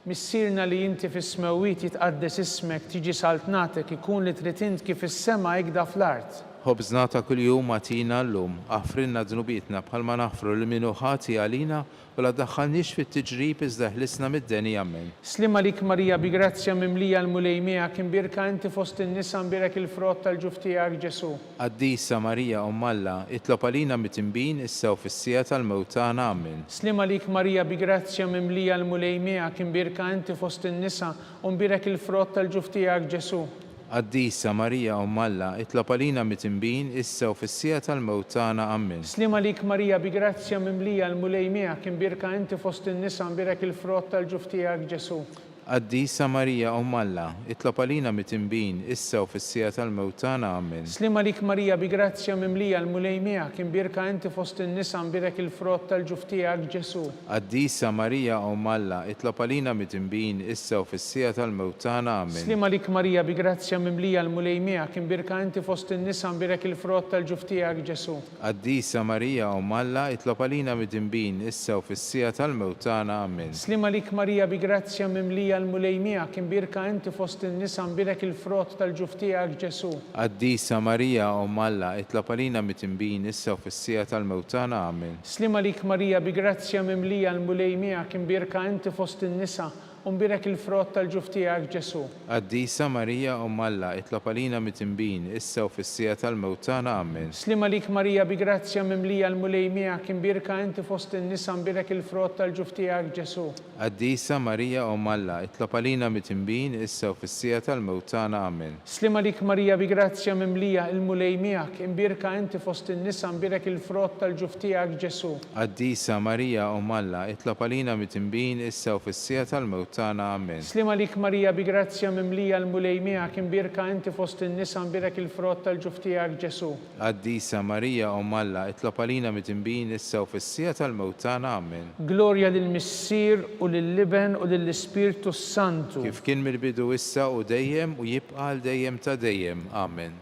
Missierna li inti fis-smewwiet jitqaddes ismek tiġi saltnatek ikun li trid int kif is-sema hekk fl-art. Ħobżna ta' kuljum agħtina llum, aħfrilna dnubietna bħalma naħfru lil min hu ħati għalina u la ddaħħalniex fit-tiġrib iżda ħlisna mid-deni. Amen. Slima lik Marija bi grazzja mimlija l-mulejmija kien birka inti fost in-nisa mbirek il-frott tal-ġuf tiegħek Ġesu. Qaddisa Marija Umm Alla, itlob għalina mit-tinbin issa u fis-sija tal-mewt tagħna. Amen. Slima lik Marija bi grazzja mimlija l-mulejmija kien birka inti fost in-nisa u mbirek il-frott tal-ġuf tiegħek Ġesu. Qaddisa Marija Umm Alla, itlob għalina mit-tinbin issa u fis-sija tal-mewt tagħna. Amen. Slima lik Marija bi grazzja mimlija l-mulejmija kien birka inti fost in-nisa mbirek il-frott tal-ġuf tiegħek Ġesu. Qaddisa Marija Umm Alla, itlob għalina mit-tinbin issa u fis-sija tal-mewt tagħna. Amen. Slima lik Marija bi grazzja mimlija l-mulejmija kien birka inti fost in-nisa mbirek il-frott tal-ġuf tiegħek Ġesu. Qaddisa Marija Umm Alla, itlob għalina mit-tinbin issa u fis-sija tal-mewt tagħna. Amen. Slima lik Marija bi grazzja mimlija l-mulejmija kien birka inti fost in-nisa mbirek il-frott tal-ġuf tiegħek Ġesu. Qaddisa Marija Umm Alla, itlob għalina mit-tinbin issa u fis-sija tal-mewt tagħna. Amen. Slima lik Marija bi grazzja mimlija l-mulejmija kien birka inti fost in-nisa mbirek il-frott tal-ġuf tiegħek Ġesu. Qaddisa Marija Umm Alla, itlob għalina mit-tinbin issa u fis-sija tal-mewt tagħna. Amen. Slima lik Marija bi grazzja mimlija l-mulejmija kien birka inti fost in-nisa u mbirek il-frott tal-ġuf tiegħek Ġesu. Qaddisa Marija Umm Alla, itlob għalina mit-tinbin issa u fis-sija tal-mewt tagħna. Amen. Slima lik Marija bi grazzja mimlija l-mulejmija kien birka inti fost in-nisa mbirek il-frott tal-ġuf tiegħek Ġesu. Qaddisa Marija Umm Alla, itlob għalina mit-tinbin issa u fis-sija tal-mewt tagħna. Amen. Slima lik Marija bi grazzja mimlija l-mulejmija kien birka inti fost in-nisa mbirek il-frott tal-ġuf tiegħek Ġesu. Qaddisa Marija Umm Alla, itlob għalina mit-tinbin issa u fis-sija tal-mewt tagħna. Amen. Slima lik Marija bi grazzja mimlija l-mulejmija kien birka inti fost in-nisa mbirek il-frott tal-ġuf tiegħek Ġesu. Qaddisa Marija Umm Alla, itlob għalina mit-tinbin issa u fis-sija tal-mewt tagħna. Amen. Glorja lill-Missier u lill-Liben u lill-Ispirtu Santu. Kif kien mill-bidu issa u dejjem u jibqa' għal dejjem ta' dejjem. Amen.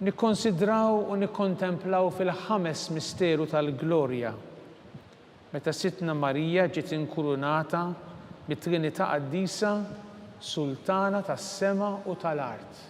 Nikkonsidraw u nikkontemplaw fil-ħames misteru tal-glorja. Meta Sitna Marija ġiet inkurunata bit-Trinità Qaddisa, Sultana tas-sema u tal-art.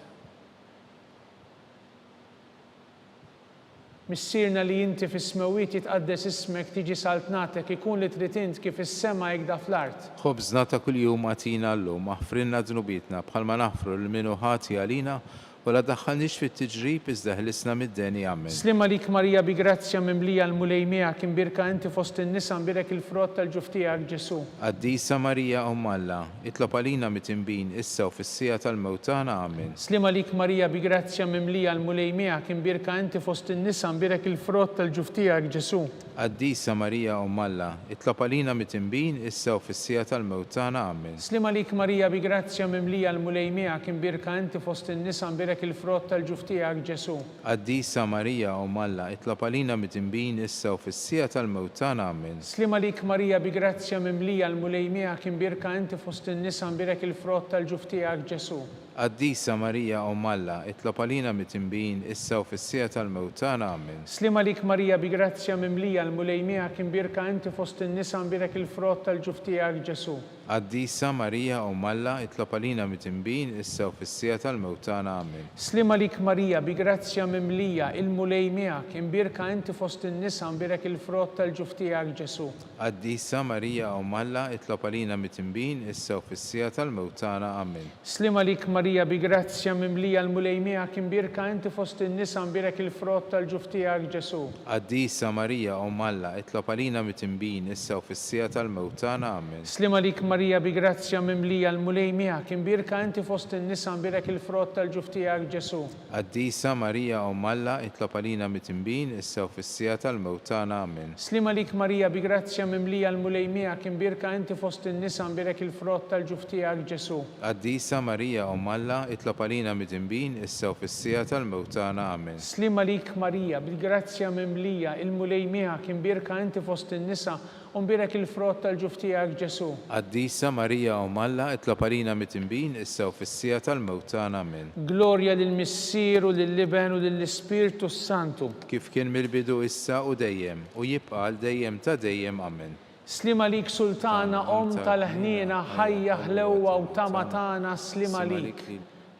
Missierna li inti fis-smewwiet jitqaddes ismek tiġi saltnatek ikun li trid int kif is-sema hekk fl-art. Ħobżna ta' kuljum agħtina llum, aħfrilna dnubietna bħalma naħfru lil min hu ħati għalina ولا دخلنيش في التجريب إذا هلسنا مداني آمين. Slima lik Marija bi grazzja mimlija l-mulej miegħek imbirka inti fost in-nisa imbirek il-frott tal-ġuf tiegħek Ġesu. قديسة ماريا أم الله اطلب علينا متنبين إسا وفي السيئة الموتانا آمين. Slima lik Marija bi grazzja mimlija l-mulej miegħek imbirka inti fost in-nisa imbirek il-frott tal-ġuf tiegħek Ġesu. قديسة ماريا أم الله اطلب علينا متنبين إسا وفي السيئة الموتانا آمين. Slima lik Marija bi grazzja mimlija l-mulej miegħek imbirka inti fost in-nisa imbirek il-frott tal-ġuf tiegħek Ġesu. قديسة ماريا أم الله اطلب علينا متنبين إسا وفي السيئة الموتانا آمين. Slima lik Marija bi grazzja mimlija l-mulej miegħek imbirka inti fost in-nisa imbirek il-frott tal-ġuf tiegħek Ġesu. قديسة ماريا أم الله اطلب علينا متنبين إسا وفي السيئة الموتانا آمين. Slima lik Marija bi grazzja mimlija l-mulej miegħek imbirka inti fost in-nisa imbirek il-frott tal-ġuf tiegħek Ġesu. قديسة ماريا أم الله اطلب علينا متنبين إسا وفي السيئة الموتانا آمين. Slima lik Marija bi grazzja mimlija il-mulej miegħek imbirka inti fost in-nisa imbirek il-frott tal-ġuf tiegħek Ġesu. قديسة ماريا أم الله اطلب علينا متنبين إسا وفي السيئة الموتانا آمين. Slima lik Marija bi grazzja mimlija l-mulej miegħek imbirka inti fost in-nisa imbirek il-frott tal-ġuf tiegħek Ġesu. قديسة ماريا أم الله اطلب علينا متنبين إسا وفي السيئة الموتانا آمين. Slima lik Marija bi grazzja mimlija l-mulej miegħek imbirka inti fost in-nisa imbirek il-frott tal-ġuf tiegħek Ġesu. قديسة ماريا أم الله اطلب علينا متنبين إسا وفي السيئة الموتانا آمين. Slima lik Marija bi grazzja mimlija l-mulej miegħek imbirka inti fost in-nisa imbirek il-frott tal-ġuf tiegħek Ġesu. قديسة ماريا أم الله اطلب علينا متنبين إسا وفي السيئة الموتانا آمين. Slima lik Marija bi grazzja mimlija il-mulej miegħek imbirka inti fost in-nisa imbirek il-frott tal-ġuf tiegħek Ġesu. قديسة ماريا أم الله اطلب علينا متنبين إسا وفي السيئة الموتانا آمين. Glorja lill-Missier u lill-Liben u lill-Ispirtu Santu. كيف كان من البدو إسا وديم ويبقى ديم تديم آمين. Slima lik Sultana tal-ħniena ħajja ħlewwa u tamatana slima lik.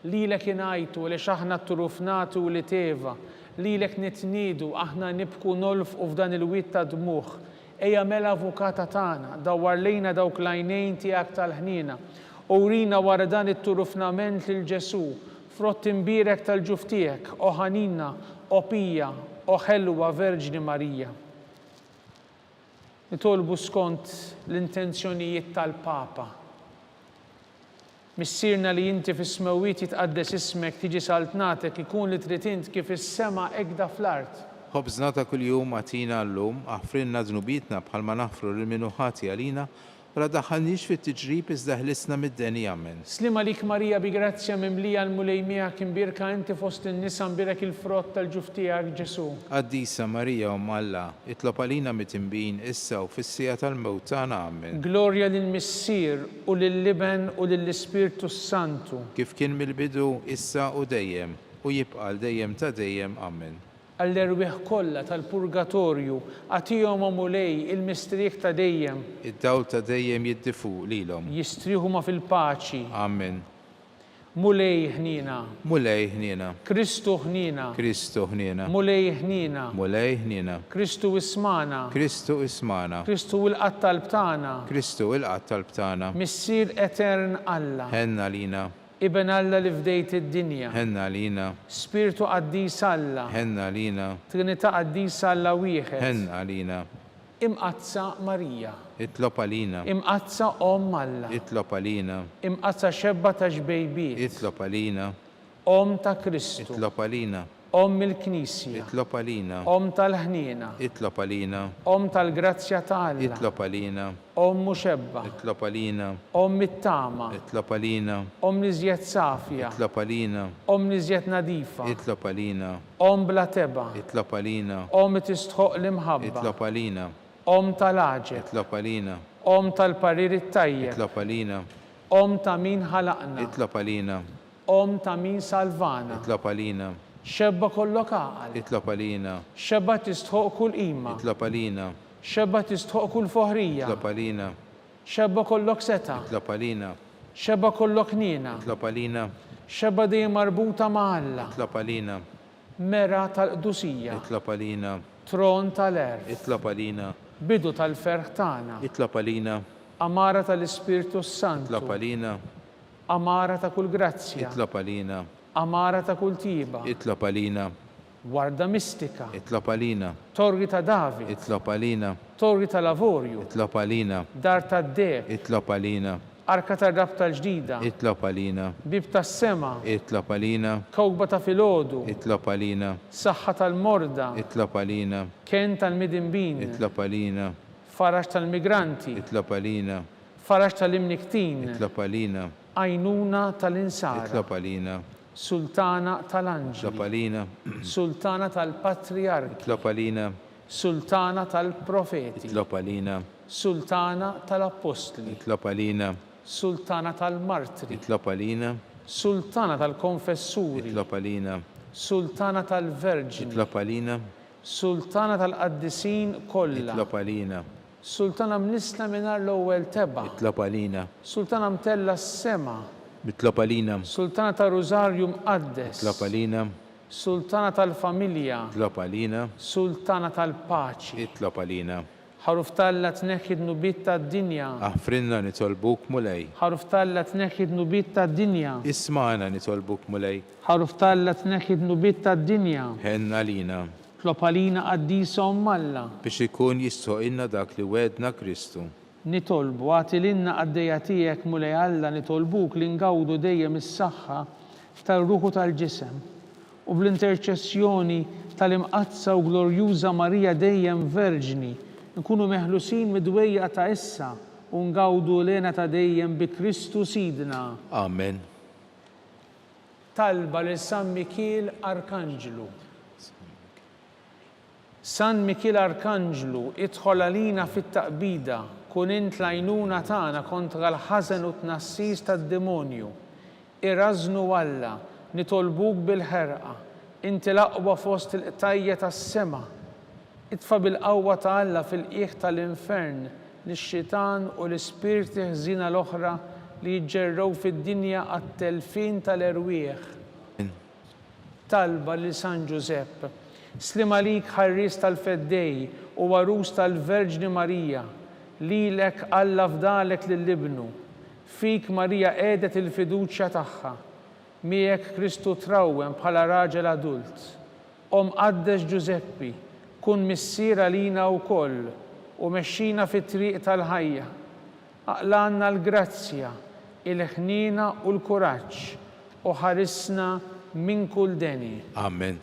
Lilek inajtu li xaħna t-turufnatu li teva. Lilek nitnidu aħna nibku nolfqu f'dan il-wit ta' dmuħ. Eja mela avukata tagħna dawwar lejna dawk l-għajnejn tiegħek tal-ħniena. Urina wara dan it-turufnament lil Ġesu. Frott imbirek tal-ġuf tiegħek, o ħanina, o pija, o ħelwa Verġni Marija. Nitolbu skont l-intenzjonijiet tal-Papa. Missirna li inti fis-smewwiet jitqaddes ismek tiġi saltnatek ikun li trid int kif is-sema ekda fl-art. خبزنا كل يوم أتينا اللوم أغفرنا ذنوبيتنا بحال ما نغفر للمنوحات علينا ولا دخلنيش في التجريب إذا هلسنا مداني آمين. Slima lik Marija bi grazzja mimlija l-mulej miegħek imbirka inti fost in-nisa imbirek il-frott tal-ġuf tiegħek Ġesu. قديسة ماريا أم الله اطلب علينا متنبين إسا وفي السيئة الموتانا آمين. Glorja lill-Missier u lill-Liben u lill-Ispirtu Santu. كيف كان من البدو إسا وديم ويبقى ديم تديم آمين. Għall-erwieħ kollha tal-purgatorju għatihom mulej il-mistriek ta' dejjem. الدول تديم يدفو ليلهم. Jistrieħu ma fil-paċi. آمين. Mulej ħnina. مولاي هنينا. Kristu ħnina. كريستو هنينا. Mulej ħnina. مولاي هنينا. Kristu ismana. كريستو اسمانا. Kristu il-qattal btana. كريستو القتل بتاعنا. Missier etern Alla. هنا لينا. Iben Alla li fdejt id-dinja. هنا لينا. Spiritu qaddis Alla. هنا لينا. Trinità qaddisa Alla wieħed. هنا لينا. Imqazza Marija. اطلب علينا. Imqazza Om Alla. اطلب علينا. Imqazza xebba ta' ġbejbiet. اطلب علينا. Om ta' Kristu. اطلب علينا. Om il-Knisja. اطلب علينا. Om tal-ħniena. اطلب علينا. Om tal-grazzja ta' Alla. اطلب علينا. Om muxebba. اطلب علينا. Om it-tama. اطلب علينا. Om niżjed safja. اطلب علينا. Om niżjed nadifa. اطلب علينا. Om bla teba. اطلب علينا. Om tistħoq l-imħabba. اطلب علينا. Om tal-aġeb. اطلب علينا. Om tal-parir it-tajjeb. اطلب علينا. Om ta' min ħalaqna. اطلب علينا. Om ta' min salvana. اطلب علينا. Xebba kollok għaqal. اطلب علينا. Xebba tistħoq kull qima. اطلب علينا. Xebba tistħoq kull foħrija. اطلب علينا. Xebba kollok seta. اطلب علينا. Xebba kollok nina. اطلب علينا. Xebba dejjem marbuta ma' Alla. اطلب علينا. Mera tal-qdusija. اطلب علينا. Tron tal-erf. اطلب علينا. Bidu tal-ferħ tagħna. اطلب علينا. Amara tal-Ispirtu Santu. اطلب علينا. Amara ta' kull grazzja. اطلب علينا. Amara ta' kull tiba. Itlob għalina. Warda mistika. Itlob għalina. Torri ta' David. Itlob għalina. Torri ta' Lavorju. Itlob għalina. Dar ta' Deb. Itlob għalina. Arka ta' Rabta l-ġdida. Itlob għalina. Bib ta' sema. Itlob għalina. Kawba ta' filodu. Itlob għalina. Saħħa tal-morda. Itlob għalina. Ken tal-midimbin. Itlob għalina. Farax tal-migranti. Itlob għalina. Farax tal-imniktin. Itlob għalina. Għajnuna tal-insara. Itlob għalina. Sultana Itlob tal-anġli. għalina. Sultana tal-patriarki. Itlob għalina. Sultana tal-profeti. Itlob għalina. Sultana tal-apostli. Itlob għalina. Sultana tal-martri. Itlob għalina. Sultana tal-konfessuri. Itlob għalina. Sultana tal-verġini. Itlob għalina. Sultana tal-qaddisin kollha. Itlob għalina. Sultana mnisla minar l-ewwel teba. Itlob għalina. Sultana mtella s-sema. Itlob għalina. Sultana tal-Rożarju mqaddes. Itlob għalina. Sultana tal-familja. Itlob għalina. Sultana tal-paċi. Itlob għalina. Ħaruf talla tneħħid nubit tad-dinja. Aħfrinna nitolbuk mulej. Ħaruf talla tneħħid nubit tad-dinja. Ismana nitolbuk mulej. Ħaruf talla tneħħid nubit tad-dinja. Henna lina. Klopalina qaddishom malla. Biex ikun jistoqilna dak li wedna Kristu. Nitolbu għatilinna għaddejja tiegħek mulej Alla nitolbuk li ngawdu dejjem is-saħħa tal-ruħu tal-ġisem u bl-interċessjoni tal-imqazza u glorjuża Marija dejjem verġni nkunu meħlusin midwejja ta' issa u ngawdu lena ta' dejjem bi Kristu Sidna. Amen. Talba lil San Mikiel Arkanġlu. San Mikiel Arkanġlu idħol għalina fit-taqbida kun int l-għajnuna tagħna kontra l-ħażen u tnassis tad-demonju. Irrażnu Alla nitolbuk bil-ħerqa, inti l-aqwa fost il-qtajja tas-sema. Itfa' bil-qawwa ta' Alla fil-qiegħ tal-infern lix-xitan u l-ispirti ħżina l-oħra li jġerrew fid-dinja għat-telfin tal-erwieħ. Talba li San Giuseppe, slim għalik ħarris tal-feddej u warus tal-Verġni Marija, lilek Alla fdalek lill-ibnu, fik Marija qiegħdet il-fiduċja tagħha, miegħek Kristu trawwem bħala raġel adult. Qaddes Giuseppi, kun missiera lina wkoll u mexxina fit-triq tal-ħajja. Aqlanna l-grazzja, il-ħnina u l-kuraġġ u ħarisna minn kull deni. Amen.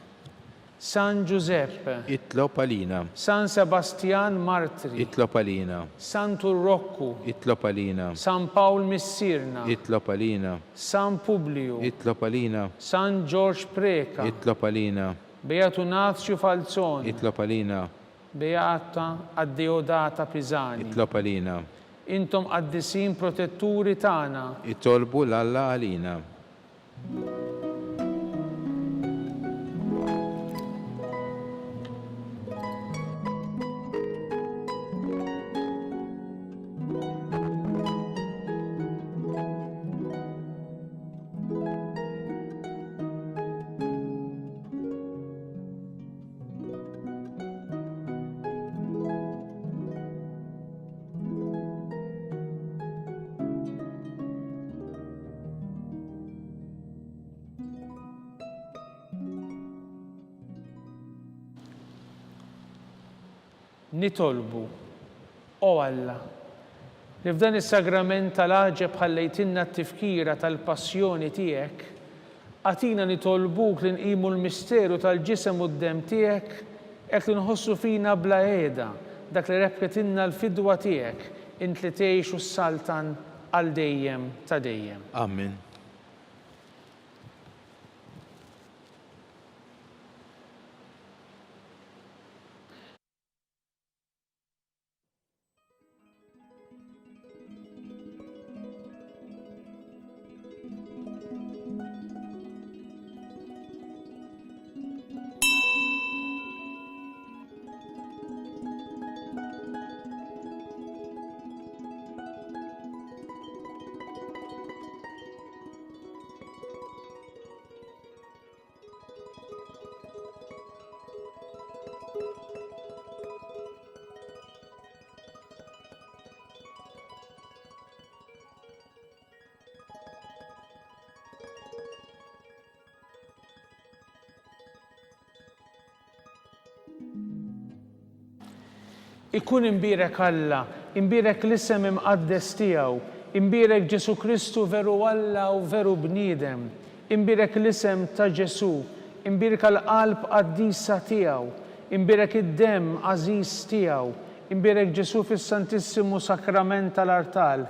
San Giuseppe. Itlob għalina. San Sebastian Martri. Itlob għalina. San Turrokku. Itlob għalina. San Paul Missirna. Itlob għalina. San Publiu. Itlob għalina. San George Preka. Itlob għalina. Beatu Nazio Falzoni. Itlob għalina. Beata Addeodata Pisani. Itlob għalina. Intom qaddisin protetturi tagħna. Itolbu l-Alla għalina. Nitolbu, o Alla, li f'dan is-sagrament tal-għaġeb ħallejtinna t-tifkira tal-passjoni tiegħek, għatina nitolbuk li nqimu l-misteru tal-ġisem u d-dem tiegħek hekk li nħossu fina bla qiegħda dak li rebketinna l-fidwa tiegħek int li tgħixu s-saltan għal dejjem ta' dejjem. Amen. ikun imbirek Alla, imbirek l-isem imqaddes tiegħu, imbirek Ġesu Kristu veru Alla u veru bniedem, imbirek l-isem ta' Ġesu, imbirek l-qalb qaddisa tiegħu, imbirek id-dem għażiż tiegħu, imbirek Ġesu fis-Santissimu Sakrament tal-Artal,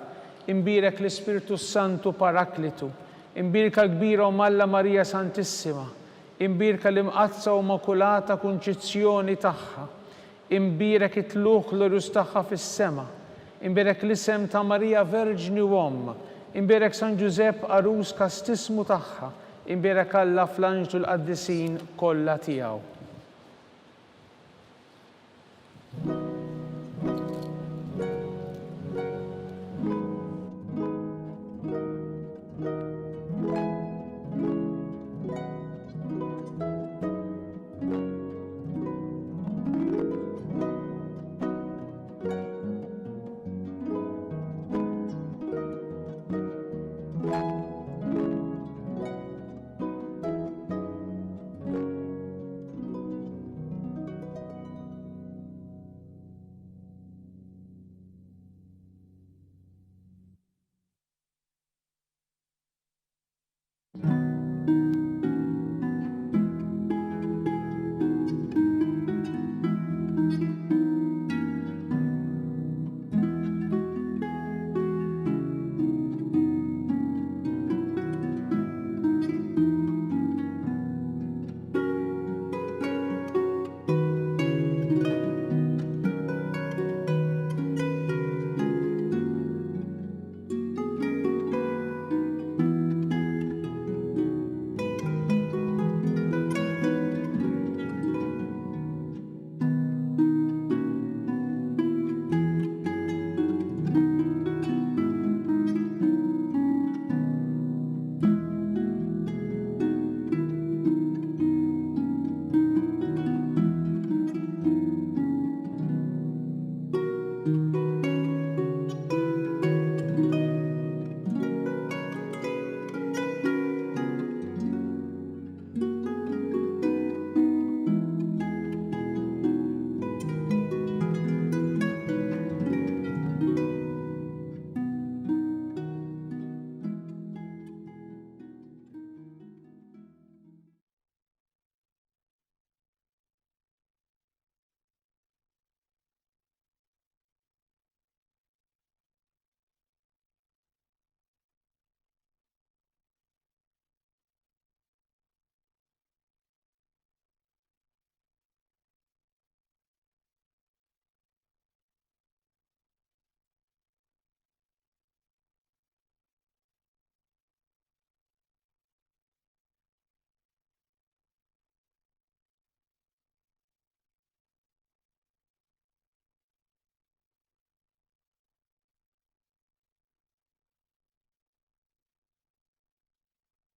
imbirek l-Ispiritu Santu Paraklitu, imbirka l-kbira u Malla Marija Santissima, imbirka l-imqazza u makulata kunċizzjoni tagħha, imbirek it-tluq l-urus tagħha fis-sema, imbirek l-isem ta' Marija Verġni u Omm, imbirek San Ġusepp arus kastismu tagħha, imbirek Alla fl-anġlu l-qaddisin kollha tiegħu.